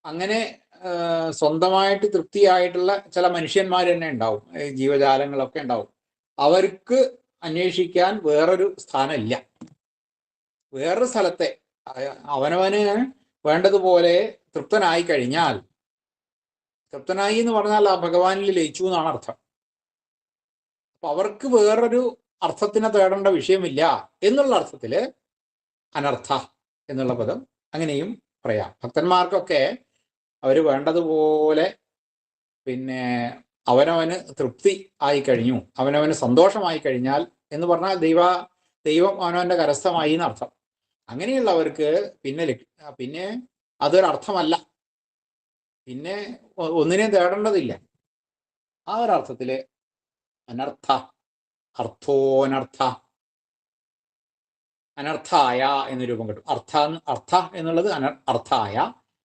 അങ്ങനെ സ്വന്തമായിട്ട് തൃപ്തിയായിട്ടുള്ള ചില മനുഷ്യന്മാർ തന്നെ ഉണ്ടാവും, ജീവജാലങ്ങളൊക്കെ ഉണ്ടാവും. അവർക്ക് അന്വേഷിക്കാൻ വേറൊരു സ്ഥാനമില്ല. വേറൊരു സ്ഥലത്തെ അവനവന് വേണ്ടതുപോലെ തൃപ്തനായി കഴിഞ്ഞാൽ, തൃപ്തനായി എന്ന് പറഞ്ഞാൽ ആ ഭഗവാനിൽ ലയിച്ചു എന്നാണ് അർത്ഥം. അപ്പൊ അവർക്ക് വേറൊരു അർത്ഥത്തിനെ തേടേണ്ട വിഷയമില്ല എന്നുള്ള അർത്ഥത്തിൽ അനർത്ഥ എന്നുള്ള പദം അങ്ങനെയും പറയാം. ഭക്തന്മാർക്കൊക്കെ അവർ വേണ്ടതുപോലെ പിന്നെ അവനവന് തൃപ്തി ആയി കഴിഞ്ഞു, അവനവന് സന്തോഷമായി കഴിഞ്ഞാൽ എന്ന് പറഞ്ഞാൽ ദൈവം അവനവൻ്റെ കരസ്ഥമായി എന്നർത്ഥം. അങ്ങനെയുള്ളവർക്ക് പിന്നെ അതൊരർത്ഥമല്ല, പിന്നെ ഒന്നിനെയും തേടേണ്ടതില്ല. ആ ഒരർത്ഥത്തിൽ അനർത്ഥ, അർത്ഥോനർത്ഥ. അനർത്ഥായ എന്ന് രൂപം കിട്ടും. അർത്ഥ എന്നുള്ളത് അർത്ഥായ,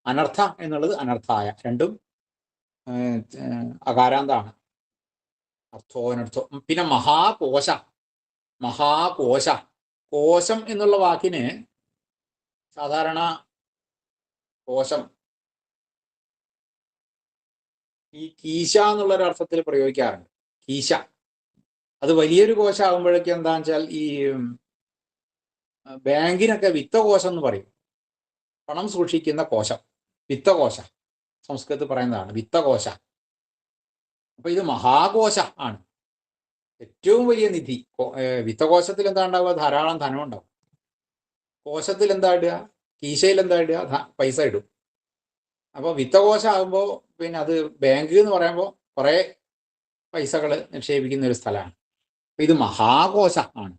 അനർത്ഥ എന്നുള്ളത് അനർത്ഥായ. രണ്ടും അകാരാന്താണ്. അർത്ഥോനർത്ഥോ. പിന്നെ മഹാകോശ. മഹാകോശ, കോശം എന്നുള്ള വാക്കിന് സാധാരണ കോശം ഈ കീശ എന്നുള്ളൊരു അർത്ഥത്തിൽ പ്രയോഗിക്കാറുണ്ട്. കീശ അത് വലിയൊരു കോശമാകുമ്പോഴേക്കും എന്താണെന്ന് വെച്ചാൽ ഈ ബാങ്കിനൊക്കെ വിത്തകോശം എന്ന് പറയും. പണം സൂക്ഷിക്കുന്ന കോശം, വിത്തകോശ, സംസ്കൃതത്തിൽ പറയുന്നതാണ് വിത്തകോശ. അപ്പൊ ഇത് മഹാകോശ ആണ്, ഏറ്റവും വലിയ നിധി. വിത്തകോശത്തിൽ എന്താ ഉണ്ടാവുക? ധാരാളം ധനം ഉണ്ടാവും. കോശത്തിൽ എന്താ ഇടുക? കീശയിൽ എന്താ ഇടുക? പൈസ ഇടും. അപ്പോൾ വിത്തകോശം ആകുമ്പോൾ പിന്നെ അത് ബാങ്ക് എന്ന് പറയുമ്പോൾ കുറേ പൈസകൾ നിക്ഷേപിക്കുന്ന ഒരു സ്ഥലമാണ്. അപ്പൊ ഇത് മഹാകോശ ആണ്,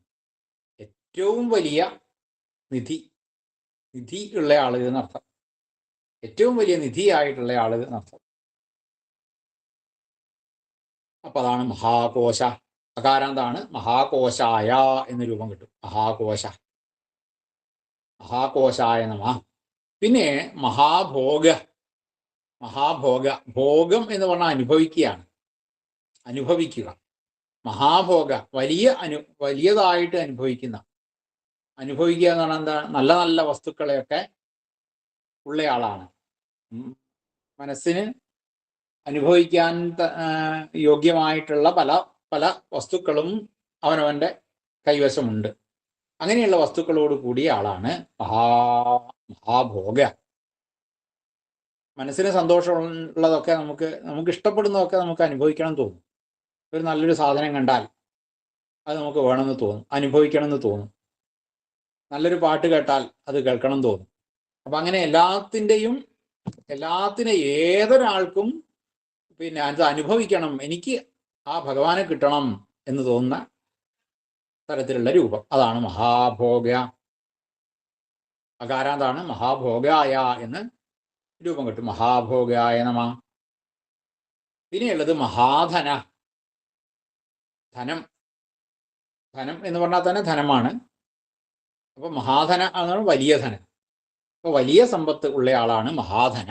ഏറ്റവും വലിയ നിധി, നിധി ഉള്ള ആള് എന്നർത്ഥം, ഏറ്റവും വലിയ നിധിയായിട്ടുള്ള ആള് എന്നർത്ഥം. അപ്പൊ അതാണ് മഹാകോശ. അകാരാന്താണ്. മഹാകോശായ എന്ന് രൂപം കിട്ടും. മഹാകോശ, മഹാകോശായ നമ. പിന്നെ മഹാഭോഗ. മഹാഭോഗ, ഭോഗം എന്ന് പറഞ്ഞാൽ അനുഭവിക്കുകയാണ്, അനുഭവിക്കുക. മഹാഭോഗ, വലിയതായിട്ട് അനുഭവിക്കുന്ന. അനുഭവിക്കുക എന്ന് പറഞ്ഞാൽ എന്താ? നല്ല നല്ല വസ്തുക്കളെയൊക്കെ ഉള്ളയാളാണ്. മനസ്സിന് അനുഭവിക്കാൻ യോഗ്യമായിട്ടുള്ള പല പല വസ്തുക്കളും അവനവൻ്റെ കൈവശമുണ്ട്. അങ്ങനെയുള്ള വസ്തുക്കളോട് കൂടിയ ആളാണ് മഹാഭോഗ. മനസ്സിന് സന്തോഷമുള്ളതൊക്കെ നമുക്ക് ഇഷ്ടപ്പെടുന്നതൊക്കെ നമുക്ക് അനുഭവിക്കണം എന്ന് തോന്നും. ഒരു നല്ലൊരു സാധനം കണ്ടാൽ അത് നമുക്ക് വേണമെന്ന് തോന്നും, അനുഭവിക്കണം എന്ന് തോന്നും. നല്ലൊരു പാട്ട് കേട്ടാൽ അത് കേൾക്കണം എന്ന് തോന്നും. അപ്പം അങ്ങനെ എല്ലാത്തിനെ ഏതൊരാൾക്കും പിന്നെ അത് അനുഭവിക്കണം, എനിക്ക് ആ ഭഗവാനെ കിട്ടണം എന്ന് തോന്നുന്ന തരത്തിലുള്ള രൂപം, അതാണ് മഹാഭോഗ. അകാരാന്താണ്. മഹാഭോഗായ എന്ന് രൂപം കിട്ടും. മഹാഭോഗായ നമ. പിന്നെയുള്ളത് മഹാധന. ധനം, ധനം എന്ന് പറഞ്ഞാൽ തന്നെ ധനമാണ്. അപ്പൊ മഹാധന എന്നാണ് വലിയ ധനം. അപ്പൊ വലിയ സമ്പത്ത് ഉള്ളയാളാണ് മഹാധന.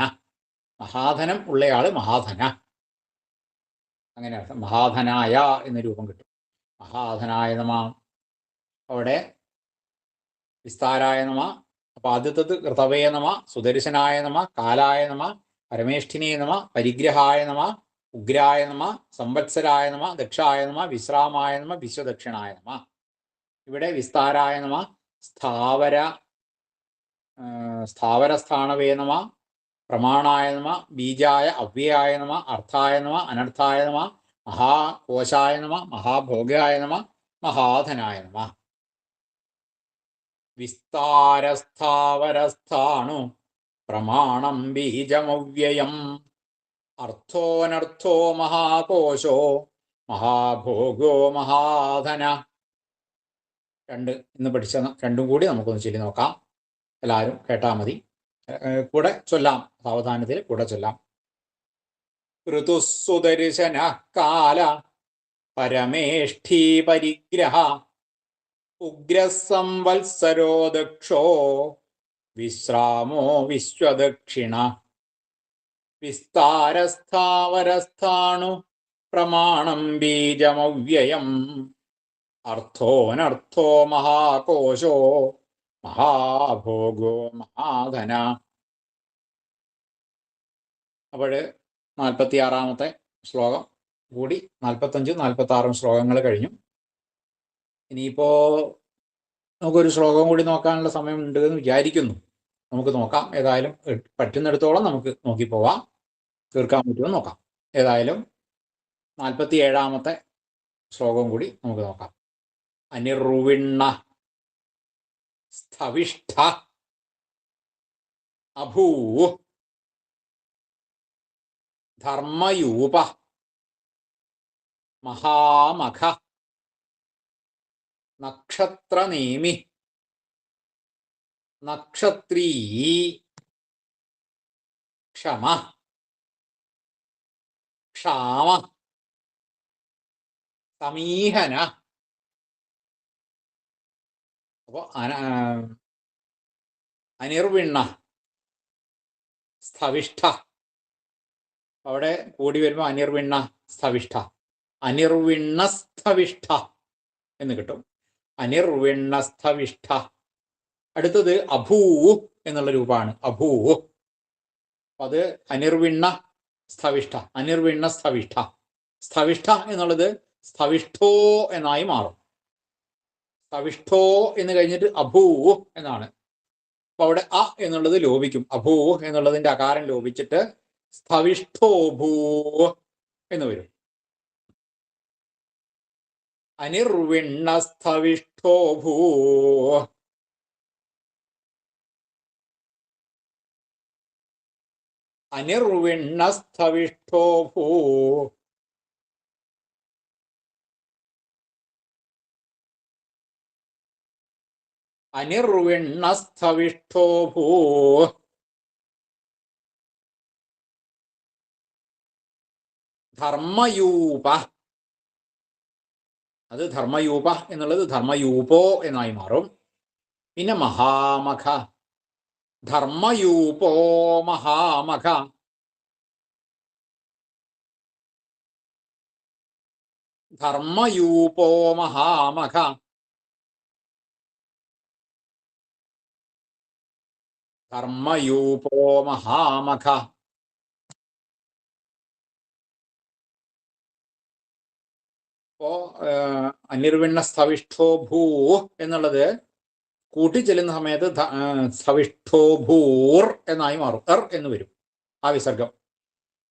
മഹാധനം ഉള്ളയാള് മഹാധന, അങ്ങനെ അർത്ഥം. മഹാധനായ എന്ന് രൂപം കിട്ടും. മഹാധനായ നമ. അവിടെ വിസ്താരായ നമ. അപ്പൊ ആദ്യത്തത് കൃതവേ നമ, സുദർശനായ നമ, കാലായ നമ, പരമേഷ്ഠിനേ നമ, പരിഗ്രഹായ നമ, ഉഗ്രായ നമ, സംവത്സരായ നമ, ദക്ഷായ നമ, വിശ്രാമായ നമ, വിശ്വദക്ഷിണായ നമ. ഇവിടെ വിസ്താരായ നമ, സ്ഥാവരസ്ഥാണവേ നമ, പ്രമാണായ നമ, ബീജായ അവ്യയായ നമ, അർത്ഥായ നമ, അനർത്ഥായ നമ, മഹാകോശായ നമ, മഹാഭോഗായ നമ, മഹാധനായ നമ. വിസ്താരസ്ഥാവരസ്ഥാണു പ്രമാണം ബീജമവ്യയം, അർത്ഥോനർത്ഥോ മഹാകോശോ മഹാഭോഗോ മഹാധന. ഇന്ന് പഠിച്ച രണ്ടും കൂടി നമുക്കൊന്ന് ചൊല്ലി നോക്കാം. എല്ലാവരും കേട്ടാൽ മതി. കൂടെ ചൊല്ലാം, സാവധാനത്തിൽ കൂടെ ചൊല്ലാം. ഋതുസുദർശന കാല പരമേഷ്ഠീ പരിഗ്രഹ, ഉഗ്രസംവത്സരോ ദക്ഷോ വിശ്രാമോ വിശ്വദക്ഷിണ. വിസ്താരസ്ഥാവരസ്ഥാണു പ്രമാണം ബീജമവ്യയം, അർത്ഥോനർത്ഥോ മഹാകോശോ മഹാഭോഗോ മഹാധന. അപ്പോൾ 46-ാമത്തെ ശ്ലോകം കൂടി 45, 46 ശ്ലോകങ്ങൾ കഴിഞ്ഞു. ഇനിയിപ്പോ നമുക്കൊരു ശ്ലോകം കൂടി നോക്കാനുള്ള സമയം ഉണ്ട് എന്ന് വിചാരിക്കുന്നു. നമുക്ക് നോക്കാം. ഏതായാലും പറ്റുന്നിടത്തോളം നമുക്ക് നോക്കിപ്പോവാം, തീർക്കാൻ പറ്റുമെന്ന് നോക്കാം. ഏതായാലും 47-ാമത്തെ ശ്ലോകം കൂടി നമുക്ക് നോക്കാം. അനിർവിണ്ണ സ്ഥവിഷ്ഠ അഭൂ ധർമ്മയൂപ മഹാമഖ നക്ഷത്രനേമി നക്ഷത്രീ ക്ഷമ ക്ഷാമ സമീഹന അപ്പോൾ അനിർവിണ്ണ സ്ഥവിഷ്ഠ, അവിടെ കൂടി വരുമ്പോൾ അനിർവിണ്ണ സ്ഥവിഷ്ഠ, അനിർവിണ്ണസ്ഥവിഷ്ഠ എന്ന് കിട്ടും. അനിർവിണ്ണസ്ഥവിഷ്ഠ. അടുത്തത് അഭൂ എന്നുള്ള രൂപമാണ്. അഭൂ. അത് അനിർവിണ്ണ സ്ഥവിഷ്ഠ, അനിർവിണ്ണ സ്ഥവിഷ്ഠ. സ്ഥവിഷ്ഠ എന്നുള്ളത് സ്ഥവിഷ്ഠോ എന്നായി മാറും. സ്ഥവിഷ്ഠോ എന്ന് കഴിഞ്ഞിട്ട് അഭൂ എന്നാണ്. അപ്പൊ അവിടെ അ എന്നുള്ളത് ലോപിക്കും. അഭൂ എന്നുള്ളതിന്റെ അകാരം ലോപിച്ചിട്ട് സ്ഥവിഷ്ഠോ ഭൂ എന്ന് വരും. അനിർവിണ്ണ സ്ഥവിഷ്ഠോ ഭൂ. അനിർവിണ്ണ സ്ഥവിഷ്ഠോ ഭൂ. അനിർവിണ്ണ സ്ഥവിഷ്ഠോ ഭൂ. ധർമ്മയൂപ. അത് ധർമ്മയൂപ എന്നുള്ളത് ധർമ്മയൂപോ എന്നായി മാറും. പിന്നെ മഹാമഖ. ധർമ്മയൂപോ മഹാമഖ. ധർമ്മയൂപോ മഹാമഖ. ധർമ്മയൂപോ മഹാമഖ. അപ്പോ അനിർവിണ്ണ സ്ഥവിഷ്ഠോ ഭൂ എന്നുള്ളത് കൂട്ടിച്ചെല്ലുന്ന സമയത്ത് സ്ഥവിഷ്ഠോ ഭൂർ എന്നായി മാറും. എർ എന്ന് വരും ആ വിസർഗം.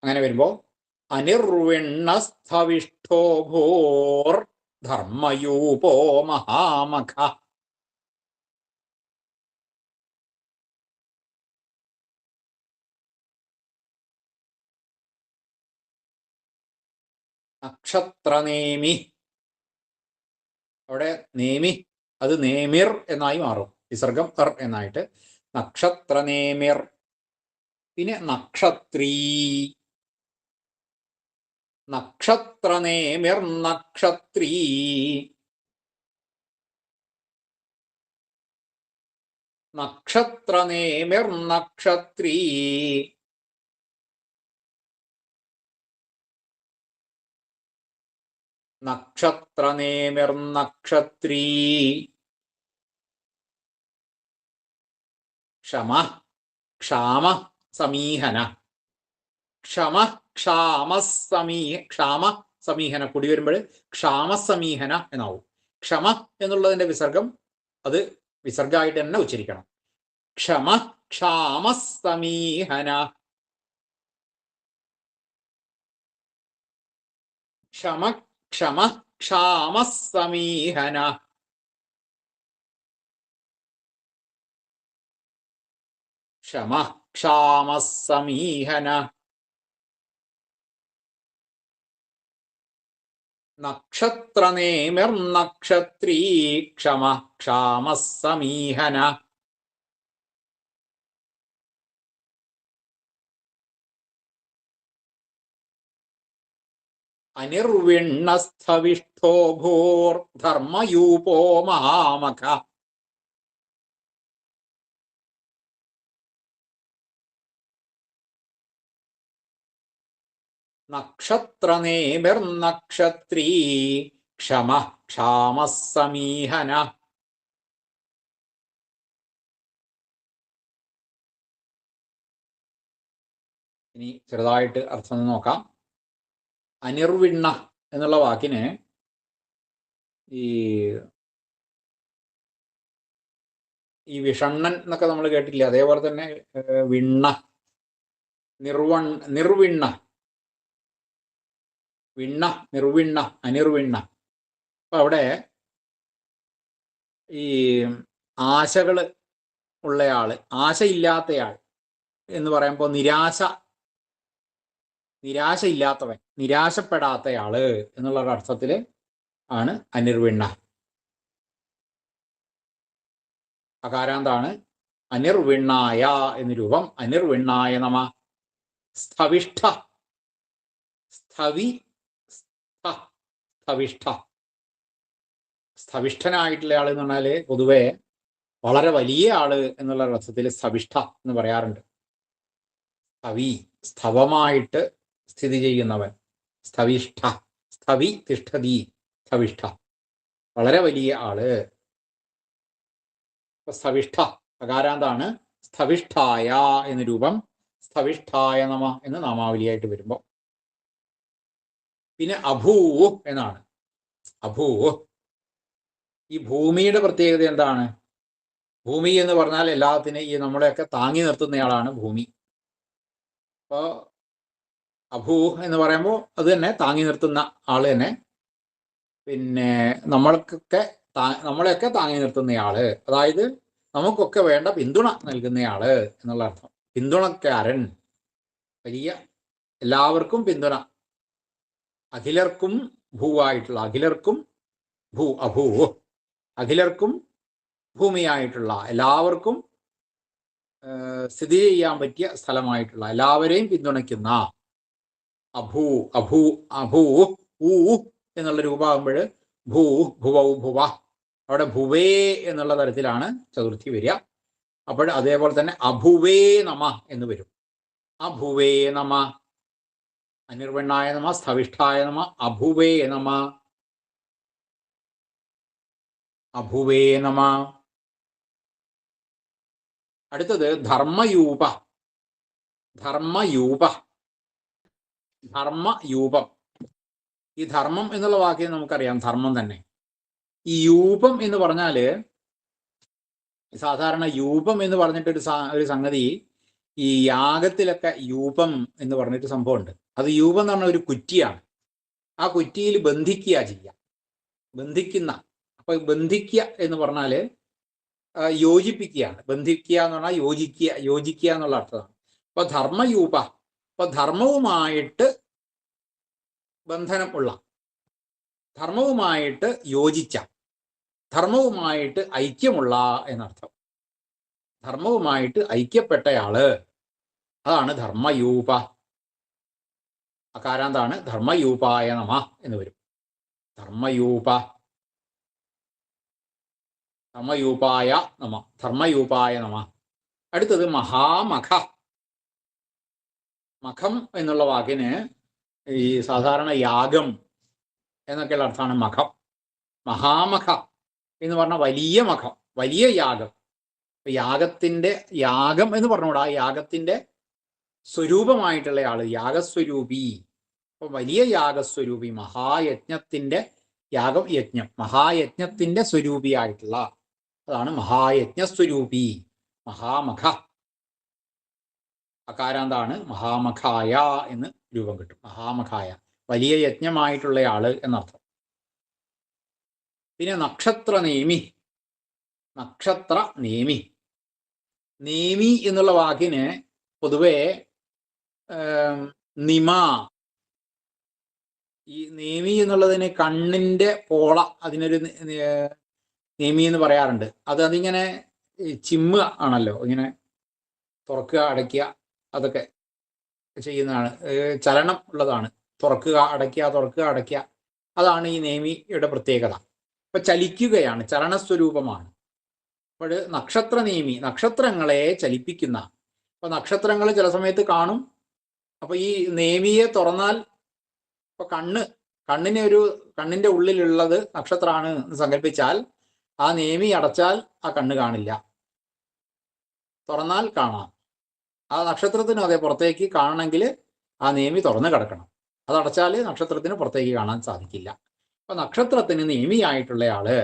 അങ്ങനെ വരുമ്പോ അനിർവിണ്ണ സ്ഥവിഷ്ഠോ ഭൂർ ധർമ്മയൂപോ മഹാമഖ. നക്ഷത്രനേമി. അവിടെ നേമി അത് നേമിർ എന്നായി മാറും. വിസർഗം എർ എന്നായിട്ട് നക്ഷത്രനേമിർ. പിന്നെ നക്ഷത്രീ. നക്ഷത്രനേമിർ നക്ഷത്രീ. നക്ഷത്രനേമിർ നക്ഷത്രീ. നക്ഷത്രനേമിർ നക്ഷത്രീ. ക്ഷമ ക്ഷാമ സമീഹന. ക്ഷമ ക്ഷാമ ക്ഷാമ സമീഹന കൂടി വരുമ്പോൾ ക്ഷാമസമീഹന എന്നാവും. ക്ഷമ എന്നുള്ളതിന്റെ വിസർഗം അത് വിസർഗമായിട്ട് തന്നെ ഉച്ചരിക്കണം. ക്ഷമ ക്ഷാമ സമീഹന. ക്ഷമ ക്ഷമ ക്ഷാമ സമീഹന. ക്ഷമ ക്ഷാമ സമീഹന. നക്ഷത്രനേമിർ നക്ഷത്രീ. ക്ഷമ ക്ഷാമ സമീഹന. അനിർവിണ്ണ സ്ഥവിഷ്ഠോ ഭൂർ ധർമ്മയൂപോ മഹാമഖ. നക്ഷത്രനേമിർ നക്ഷത്രീ. ക്ഷമ ക്ഷാമ സമീഹന. ഇനി ചെറുതായിട്ട് അർത്ഥം നോക്കാം. അനിർവിണ്ണ എന്നുള്ള വാക്കിന് ഈ വിഷണ്ണൻ എന്നൊക്കെ നമ്മൾ കേട്ടില്ലേ, അതേപോലെ തന്നെ വിണ്ണ, നിർവിണ്ണ, വിണ്ണ, നിർവിണ്ണ, അനിർവിണ്ണ. അപ്പൊ അവിടെ ഈ ആശകൾ ഉള്ളയാള്, ആശയില്ലാത്തയാൾ എന്ന് പറയുമ്പോൾ നിരാശയില്ലാത്തവൻ, നിരാശപ്പെടാത്തയാള് എന്നുള്ള അർത്ഥത്തിൽ ആണ് അനിർവിണ്ണ. അകാരാന്താണ് അനിർവിണ്ണായ എന്ന് രൂപം. അനിർവിണ്ണായ നമ. സ്ഥവിഷ്ഠ. സ്ഥവിഷ്ഠ. സ്ഥവിഷ്ഠനായിട്ടുള്ള ആൾ എന്ന് പറഞ്ഞാല് പൊതുവെ വളരെ വലിയ ആള് എന്നുള്ള അർത്ഥത്തിൽ സ്ഥവിഷ്ഠ എന്ന് പറയാറുണ്ട്. സ്ഥവി, സ്ഥവമായിട്ട് സ്ഥിതി ചെയ്യുന്നവൻ, സ്ഥവിഷ്ഠ. സ്ഥവി തിഷ്ഠതി, സ്ഥവിഷ്ഠ, വളരെ വലിയ ആള്. സ്ഥവിഷ്ഠ അകാരാന്താണ്. സ്ഥവിഷ്ഠായ എന്ന രൂപം സ്ഥവിഷ്ഠായ നമ എന്ന് നാമാവലിയായിട്ട് വരുമ്പോൾ. പിന്നെ അഭൂ എന്നാണ്. അഭൂ, ഈ ഭൂമിയുടെ പ്രത്യേകത എന്താണ്? ഭൂമി എന്ന് പറഞ്ഞാൽ എല്ലാത്തിനും ഈ നമ്മളെയൊക്കെ താങ്ങി നിർത്തുന്നയാളാണ് ഭൂമി. അപ്പോൾ അഭൂ എന്ന് പറയുമ്പോൾ അത് തന്നെ താങ്ങി നിർത്തുന്ന ആള് തന്നെ. പിന്നെ നമ്മളെയൊക്കെ താങ്ങി നിർത്തുന്നയാള്, അതായത് നമുക്കൊക്കെ വേണ്ട പിന്തുണ നൽകുന്നയാള് എന്നുള്ള അർത്ഥം. പിന്തുണക്കാരൻ, വലിയ എല്ലാവർക്കും പിന്തുണ, അഖിലർക്കും ഭൂവായിട്ടുള്ള, അഖിലർക്കും ഭൂ അഭൂ, അഖിലർക്കും ഭൂമിയായിട്ടുള്ള, എല്ലാവർക്കും സ്ഥിതി ചെയ്യാൻ പറ്റിയ സ്ഥലമായിട്ടുള്ള, എല്ലാവരെയും പിന്തുണയ്ക്കുന്ന അഭൂ. അഭൂ അഭൂ ഊ എന്നുള്ള രൂപമാകുമ്പോൾ ഭൂ ഭുവൗ ഭുവ, അവിടെ ഭുവേ എന്നുള്ള തരത്തിലാണ് ചതുർത്ഥി വരിക. അപ്പോൾ അതേപോലെ തന്നെ അഭുവേ നമ എന്ന് വരും. അഭുവേ നമ, അനിർവണ്ണായ നമ, സ്ഥവിഷ്ഠായ നമ, അഭുവേ നമ, അഭുവേ നമ. അടുത്തത് ധർമ്മയൂപ. ധർമ്മയൂപ, ധർമ്മയൂപം. ഈ ധർമ്മം എന്നുള്ള വാക്യം നമുക്കറിയാം, ധർമ്മം തന്നെ. ഈ യൂപം എന്ന് പറഞ്ഞാല്, സാധാരണ യൂപം എന്ന് പറഞ്ഞിട്ടൊരു സംഗതി ഈ യാഗത്തിലൊക്കെ യൂപം എന്ന് പറഞ്ഞിട്ട് സംഭവമുണ്ട്. അത് യൂപം എന്ന് പറഞ്ഞ ഒരു കുറ്റിയാണ്. ആ കുറ്റിയിൽ ബന്ധിക്കുക ചെയ്യുക, ബന്ധിക്കുന്ന. അപ്പൊ ബന്ധിക്കുക എന്ന് പറഞ്ഞാല് യോജിപ്പിക്കുകയാണ്. ബന്ധിക്കുക എന്ന് പറഞ്ഞാൽ യോജിക്കുക, യോജിക്കുക എന്നുള്ള അർത്ഥമാണ്. അപ്പൊ ധർമ്മയൂപ, അപ്പൊ ധർമ്മവുമായിട്ട് ബന്ധനം ഉള്ള, ധർമ്മവുമായിട്ട് യോജിച്ച, ധർമ്മവുമായിട്ട് ഐക്യമുള്ള എന്നർത്ഥം. ധർമ്മവുമായിട്ട് ഐക്യപ്പെട്ടയാള്, അതാണ് ധർമ്മയൂപ. അകാരാന്താണ്. ധർമ്മയൂപായ നമ എന്ന് വരും. ധർമ്മയൂപ, ധർമ്മയൂപായ നമ, ധർമ്മയൂപായ നമ. അടുത്തത് മഹാമഖ. മഖം എന്നുള്ള വാക്കിന് ഈ സാധാരണ യാഗം എന്നൊക്കെയുള്ള അർത്ഥമാണ് മഖം. മഹാമഖ എന്ന് പറഞ്ഞാൽ വലിയ മഖം, വലിയ യാഗം. യാഗത്തിന്റെ, യാഗം എന്ന് പറഞ്ഞുകൂടാ, യാഗത്തിന്റെ സ്വരൂപമായിട്ടുള്ള ആള്, യാഗസ്വരൂപി. അപ്പൊ വലിയ യാഗസ്വരൂപി, മഹായജ്ഞത്തിന്റെ യാഗം, യജ്ഞം, മഹായജ്ഞത്തിന്റെ സ്വരൂപിയായിട്ടുള്ള, അതാണ് മഹായജ്ഞസ്വരൂപി, മഹാമഖ. അകാരാന്താണ്. മഹാമഖായ എന്ന് രൂപം കിട്ടും. മഹാമഖായ, വലിയ യജ്ഞമായിട്ടുള്ള ആള് എന്നർത്ഥം. പിന്നെ നക്ഷത്രനേമി. നക്ഷത്ര നേമി. നേമി എന്നുള്ള വാക്കിന് പൊതുവെ നിമ, ഈ നേമി എന്നുള്ളതിന് കണ്ണിന്റെ പോള, അതിനൊരു നേമി എന്ന് പറയാറുണ്ട്. അതിങ്ങനെ ചിമ്മുക ആണല്ലോ, ഇങ്ങനെ തുറക്കുക അടയ്ക്കുക അതൊക്കെ ചെയ്യുന്നതാണ്, ചലനം ഉള്ളതാണ്. തുറക്കുക അടയ്ക്കുക, തുറക്കുക അടയ്ക്കുക, അതാണ് ഈ നേമിയുടെ പ്രത്യേകത. അപ്പൊ ചലിക്കുകയാണ്, ചലനസ്വരൂപമാണ്. അപ്പോൾ നക്ഷത്രനേമി, നക്ഷത്രങ്ങളെ ചലിപ്പിക്കുന്ന. അപ്പൊ നക്ഷത്രങ്ങൾ ചില സമയത്ത് കാണും. അപ്പൊ ഈ നേമിയെ തുറന്നാൽ, ഇപ്പൊ കണ്ണിന്റെ ഉള്ളിലുള്ളത് നക്ഷത്രമാണ് എന്ന് സങ്കല്പിച്ചാൽ, ആ നേമി അടച്ചാൽ ആ കണ്ണ് കാണില്ല, തുറന്നാൽ കാണാം. ആ നക്ഷത്രത്തിനും അതെ, പുറത്തേക്ക് കാണണമെങ്കിൽ ആ നേമി തുറന്നു കിടക്കണം. അതടച്ചാൽ നക്ഷത്രത്തിന് പുറത്തേക്ക് കാണാൻ സാധിക്കില്ല. അപ്പൊ നക്ഷത്രത്തിന് നേമിയായിട്ടുള്ള ആള്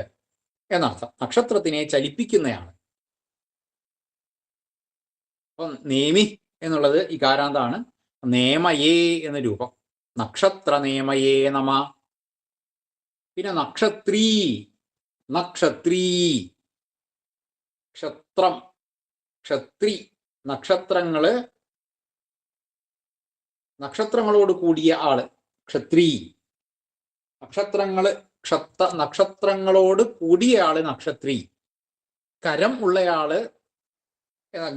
എന്നർത്ഥം. നക്ഷത്രത്തിനെ ചലിപ്പിക്കുന്നയാള്. അപ്പം നേമി എന്നുള്ളത് ഇകാരാന്താണ്. നേമയേ എന്ന രൂപം. നക്ഷത്ര നേമയേ നമ. പിന്നെ നക്ഷത്രീ. നക്ഷത്രീ, ക്ഷത്രം, ക്ഷത്രി, നക്ഷത്രങ്ങളോട് കൂടിയ ആള് ക്ഷത്രി. നക്ഷത്രങ്ങളോട് കൂടിയ ആള് നക്ഷത്രി. കരം ഉള്ളയാള്,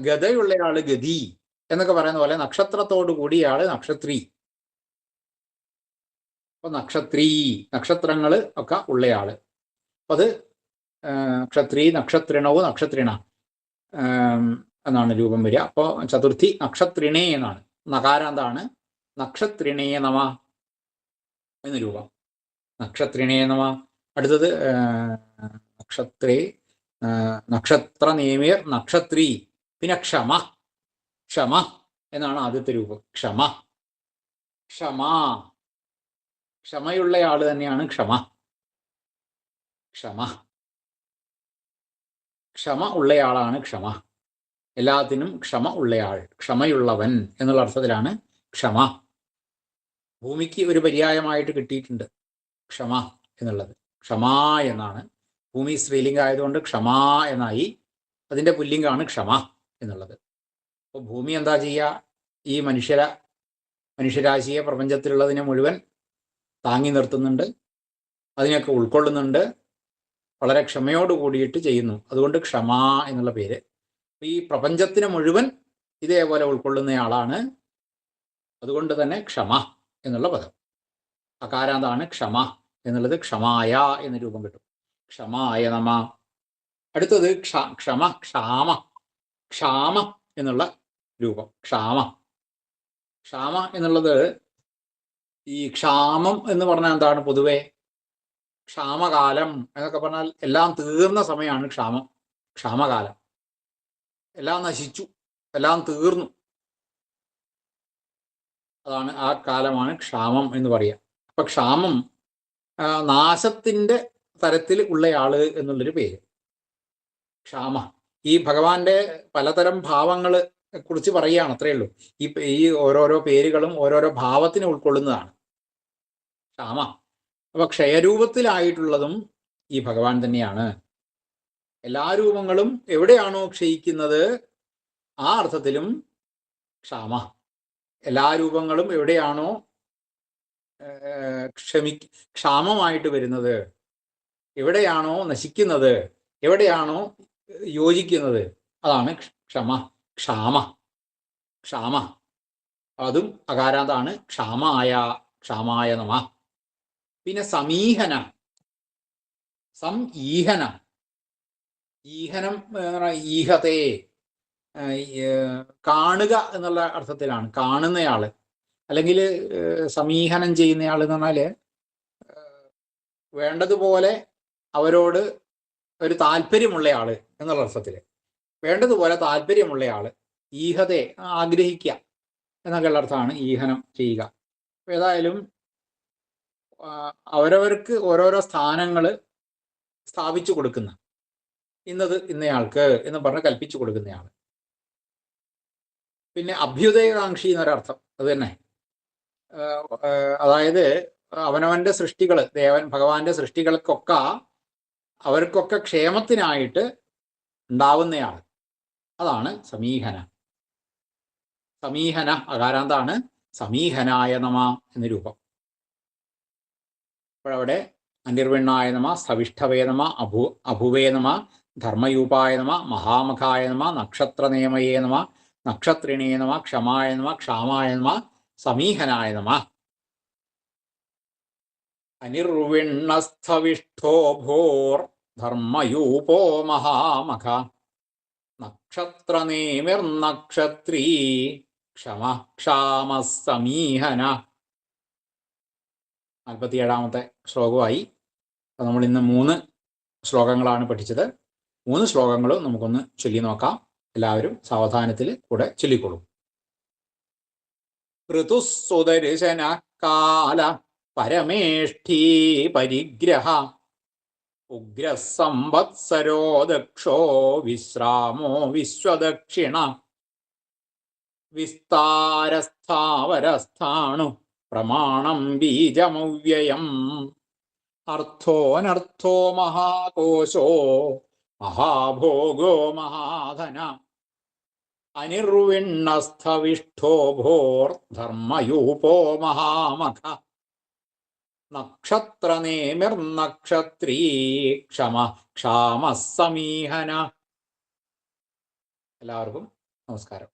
ഗതയുള്ളയാള് ഗതി എന്നൊക്കെ പറയുന്ന പോലെ നക്ഷത്രത്തോട് കൂടിയ ആള് നക്ഷത്രി. അപ്പൊ നക്ഷത്രീ, നക്ഷത്രങ്ങള് ഒക്കെ ഉള്ളയാള്. അത് ക്ഷത്രി നക്ഷത്രിണവും നക്ഷത്രിണ എന്നാണ് രൂപം വരിക. അപ്പോൾ ചതുർത്ഥി നക്ഷത്രിണേ എന്നാണ്. നകാരാന്താണ് നക്ഷത്രിണേ നമ എന്ന് രൂപം. നക്ഷത്രിണേ നമ. അടുത്തത് നക്ഷത്രേ നക്ഷത്ര നേമിയർ നക്ഷത്രി. പിന്നെ ക്ഷമ. ക്ഷമ എന്നാണ് ആദ്യത്തെ രൂപം. ക്ഷമ. ക്ഷമ. ക്ഷമയുള്ള ആള് തന്നെയാണ് ക്ഷമ. ക്ഷമ. ക്ഷമ ഉള്ളയാളാണ് ക്ഷമ. എല്ലാത്തിനും ക്ഷമ ഉള്ളയാൾ, ക്ഷമയുള്ളവൻ എന്നുള്ള അർത്ഥത്തിലാണ് ക്ഷമ. ഭൂമിക്ക് ഒരു പര്യായമായിട്ട് കിട്ടിയിട്ടുണ്ട് ക്ഷമ എന്നുള്ളത്. ക്ഷമാ എന്നാണ്. ഭൂമി സ്ത്രീലിംഗം ആയതുകൊണ്ട് ക്ഷമാ എന്നായി. അതിൻ്റെ പുല്ലിംഗമാണ് ക്ഷമ എന്നുള്ളത്. അപ്പോൾ ഭൂമി എന്താ ചെയ്യുക? ഈ മനുഷ്യരാശിയെ, പ്രപഞ്ചത്തിലുള്ളതിനെ മുഴുവൻ താങ്ങി നിർത്തുന്നുണ്ട്, അതിനൊക്കെ ഉൾക്കൊള്ളുന്നുണ്ട്, വളരെ ക്ഷമയോട് കൂടിയിട്ട് ചെയ്യുന്നു. അതുകൊണ്ട് ക്ഷമ എന്നുള്ള പേര്. ഈ പ്രപഞ്ചത്തിനെ മുഴുവൻ ഇതേപോലെ ഉൾക്കൊള്ളുന്നയാളാണ്. അതുകൊണ്ട് തന്നെ ക്ഷമ എന്നുള്ള പദം. അകാരാന്താണ് ക്ഷമ എന്നുള്ളത്. ക്ഷമായ എന്ന രൂപം കിട്ടും. ക്ഷമായ നമ. അടുത്തത് ക്ഷമ. ക്ഷാമ. ക്ഷാമ എന്നുള്ള രൂപം. ക്ഷാമ. ക്ഷാമ എന്നുള്ളത് ഈ ക്ഷാമം എന്ന് പറഞ്ഞാൽ എന്താണ്? പൊതുവെ ക്ഷാമകാലം എന്നൊക്കെ പറഞ്ഞാൽ എല്ലാം തീർന്ന സമയമാണ് ക്ഷാമം. ക്ഷാമകാലം. എല്ലാം നശിച്ചു, എല്ലാം തീർന്നു, അതാണ് ആ കാലമാണ് ക്ഷാമം എന്ന് പറയുക. അപ്പൊ ക്ഷാമം നാശത്തിന്റെ തരത്തിൽ ഉള്ളയാള് എന്നുള്ളൊരു പേര് ക്ഷാമ. ഈ ഭഗവാന്റെ പലതരം ഭാവങ്ങളെ കുറിച്ച് പറയുകയാണ്, അത്രയേ ഉള്ളൂ. ഈ ഓരോരോ പേരുകളും ഓരോരോ ഭാവത്തിനെ ഉൾക്കൊള്ളുന്നതാണ് ക്ഷാമ. അപ്പൊ ക്ഷയരൂപത്തിലായിട്ടുള്ളതും ഈ ഭഗവാൻ തന്നെയാണ്. എല്ലാ രൂപങ്ങളും എവിടെയാണോ ക്ഷയിക്കുന്നത് ആ അർത്ഥത്തിലും ക്ഷാമ. എല്ലാ രൂപങ്ങളും എവിടെയാണോ ക്ഷാമമായിട്ട് വരുന്നത്, എവിടെയാണോ നശിക്കുന്നത്, എവിടെയാണോ യോജിക്കുന്നത്, അതാണ് ക്ഷമ. ക്ഷാമ. ക്ഷാമ. അതും അകാരാന്താണ്. ക്ഷാമായ. ക്ഷാമായ നമ. പിന്നെ സമീഹന. ഈഹന. ഈഹനം ഈഹത്തെ കാണുക എന്നുള്ള അർത്ഥത്തിലാണ്. കാണുന്നയാള്, അല്ലെങ്കിൽ സമീഹനം ചെയ്യുന്നയാൾ എന്ന് പറഞ്ഞാല് വേണ്ടതുപോലെ അവരോട് ഒരു താല്പര്യമുള്ളയാള് എന്നുള്ള അർത്ഥത്തില്. വേണ്ടതുപോലെ താല്പര്യമുള്ളയാള്. ഈഹത്തെ ആഗ്രഹിക്കുക എന്നൊക്കെയുള്ള അർത്ഥമാണ് ഈഹനം ചെയ്യുക. ഏതായാലും അവരവർക്ക് ഓരോരോ സ്ഥാനങ്ങൾ സ്ഥാപിച്ചു കൊടുക്കുന്ന, ഇന്നത് ഇന്നയാൾക്ക് എന്ന് പറഞ്ഞ് കൽപ്പിച്ചു കൊടുക്കുന്നയാൾ. പിന്നെ അഭ്യുദയകാംക്ഷി എന്നൊരർത്ഥം അത് തന്നെ. അതായത് അവനവന്റെ സൃഷ്ടികൾ, ഭഗവാന്റെ സൃഷ്ടികൾക്കൊക്കെ അവർക്കൊക്കെ ക്ഷേമത്തിനായിട്ട് ഉണ്ടാവുന്നയാൾ, അതാണ് സമീഹന. സമീഹന അകാരാന്താണ്. സമീഹനായ നമ എന്ന രൂപം. അപ്പോഴവിടെ അനിർവിണ്ണായ നമ, സ്ഥവിഷ്ഠവേ നമ, അഭുവേ നമ, ധർമ്മയൂപായ നമ, മഹാമഖായ നമ, നക്ഷത്രനേമയേ നമ, നക്ഷത്രിണേ നമ, ക്ഷമായ നമ, ക്ഷാമായ നമ, സമീഹനായ നമ. അനിർവിണ്ണസ്ഥവിഷ്ഠോ ഭോർ ധർമ്മയൂപോ മഹാമഖ, നക്ഷത്രനേമിർനക്ഷത്രീ ക്ഷമ ക്ഷാമ സമീഹന. 47ാമത്തെ ശ്ലോകമായി. നമ്മൾ ഇന്ന് 3 ശ്ലോകങ്ങളാണ് പഠിച്ചത്. 3 ശ്ലോകങ്ങളും നമുക്കൊന്ന് ചൊല്ലി നോക്കാം. എല്ലാവരും സാവധാനത്തിൽ കൂടെ ചൊല്ലിക്കൊള്ളും. ഋതുസുദർശന കാല പരമേഷ്ഠീ പരിഗ്രഹ, ഉഗ്രസംവത്സരോ ദക്ഷോ വിശ്രാമോ വിശ്വദക്ഷിണ, വിസ്താരസ്ഥാവരസ്ഥാണു പ്രമാണം ബീജമവ്യയം, അർത്ഥോനർത്ഥോ മഹാകോശോ മഹാഭോഗോ മഹാധന, അനിർവിണ്ണസ്ഥവിഷ്ഠോ ഭോർ ധർമ്മയൂപോ മഹാമഖ, നക്ഷത്രനേമിർനക്ഷത്രീ ക്ഷമ ക്ഷാമ സമീഹന. എല്ലാവർക്കും നമസ്കാരം.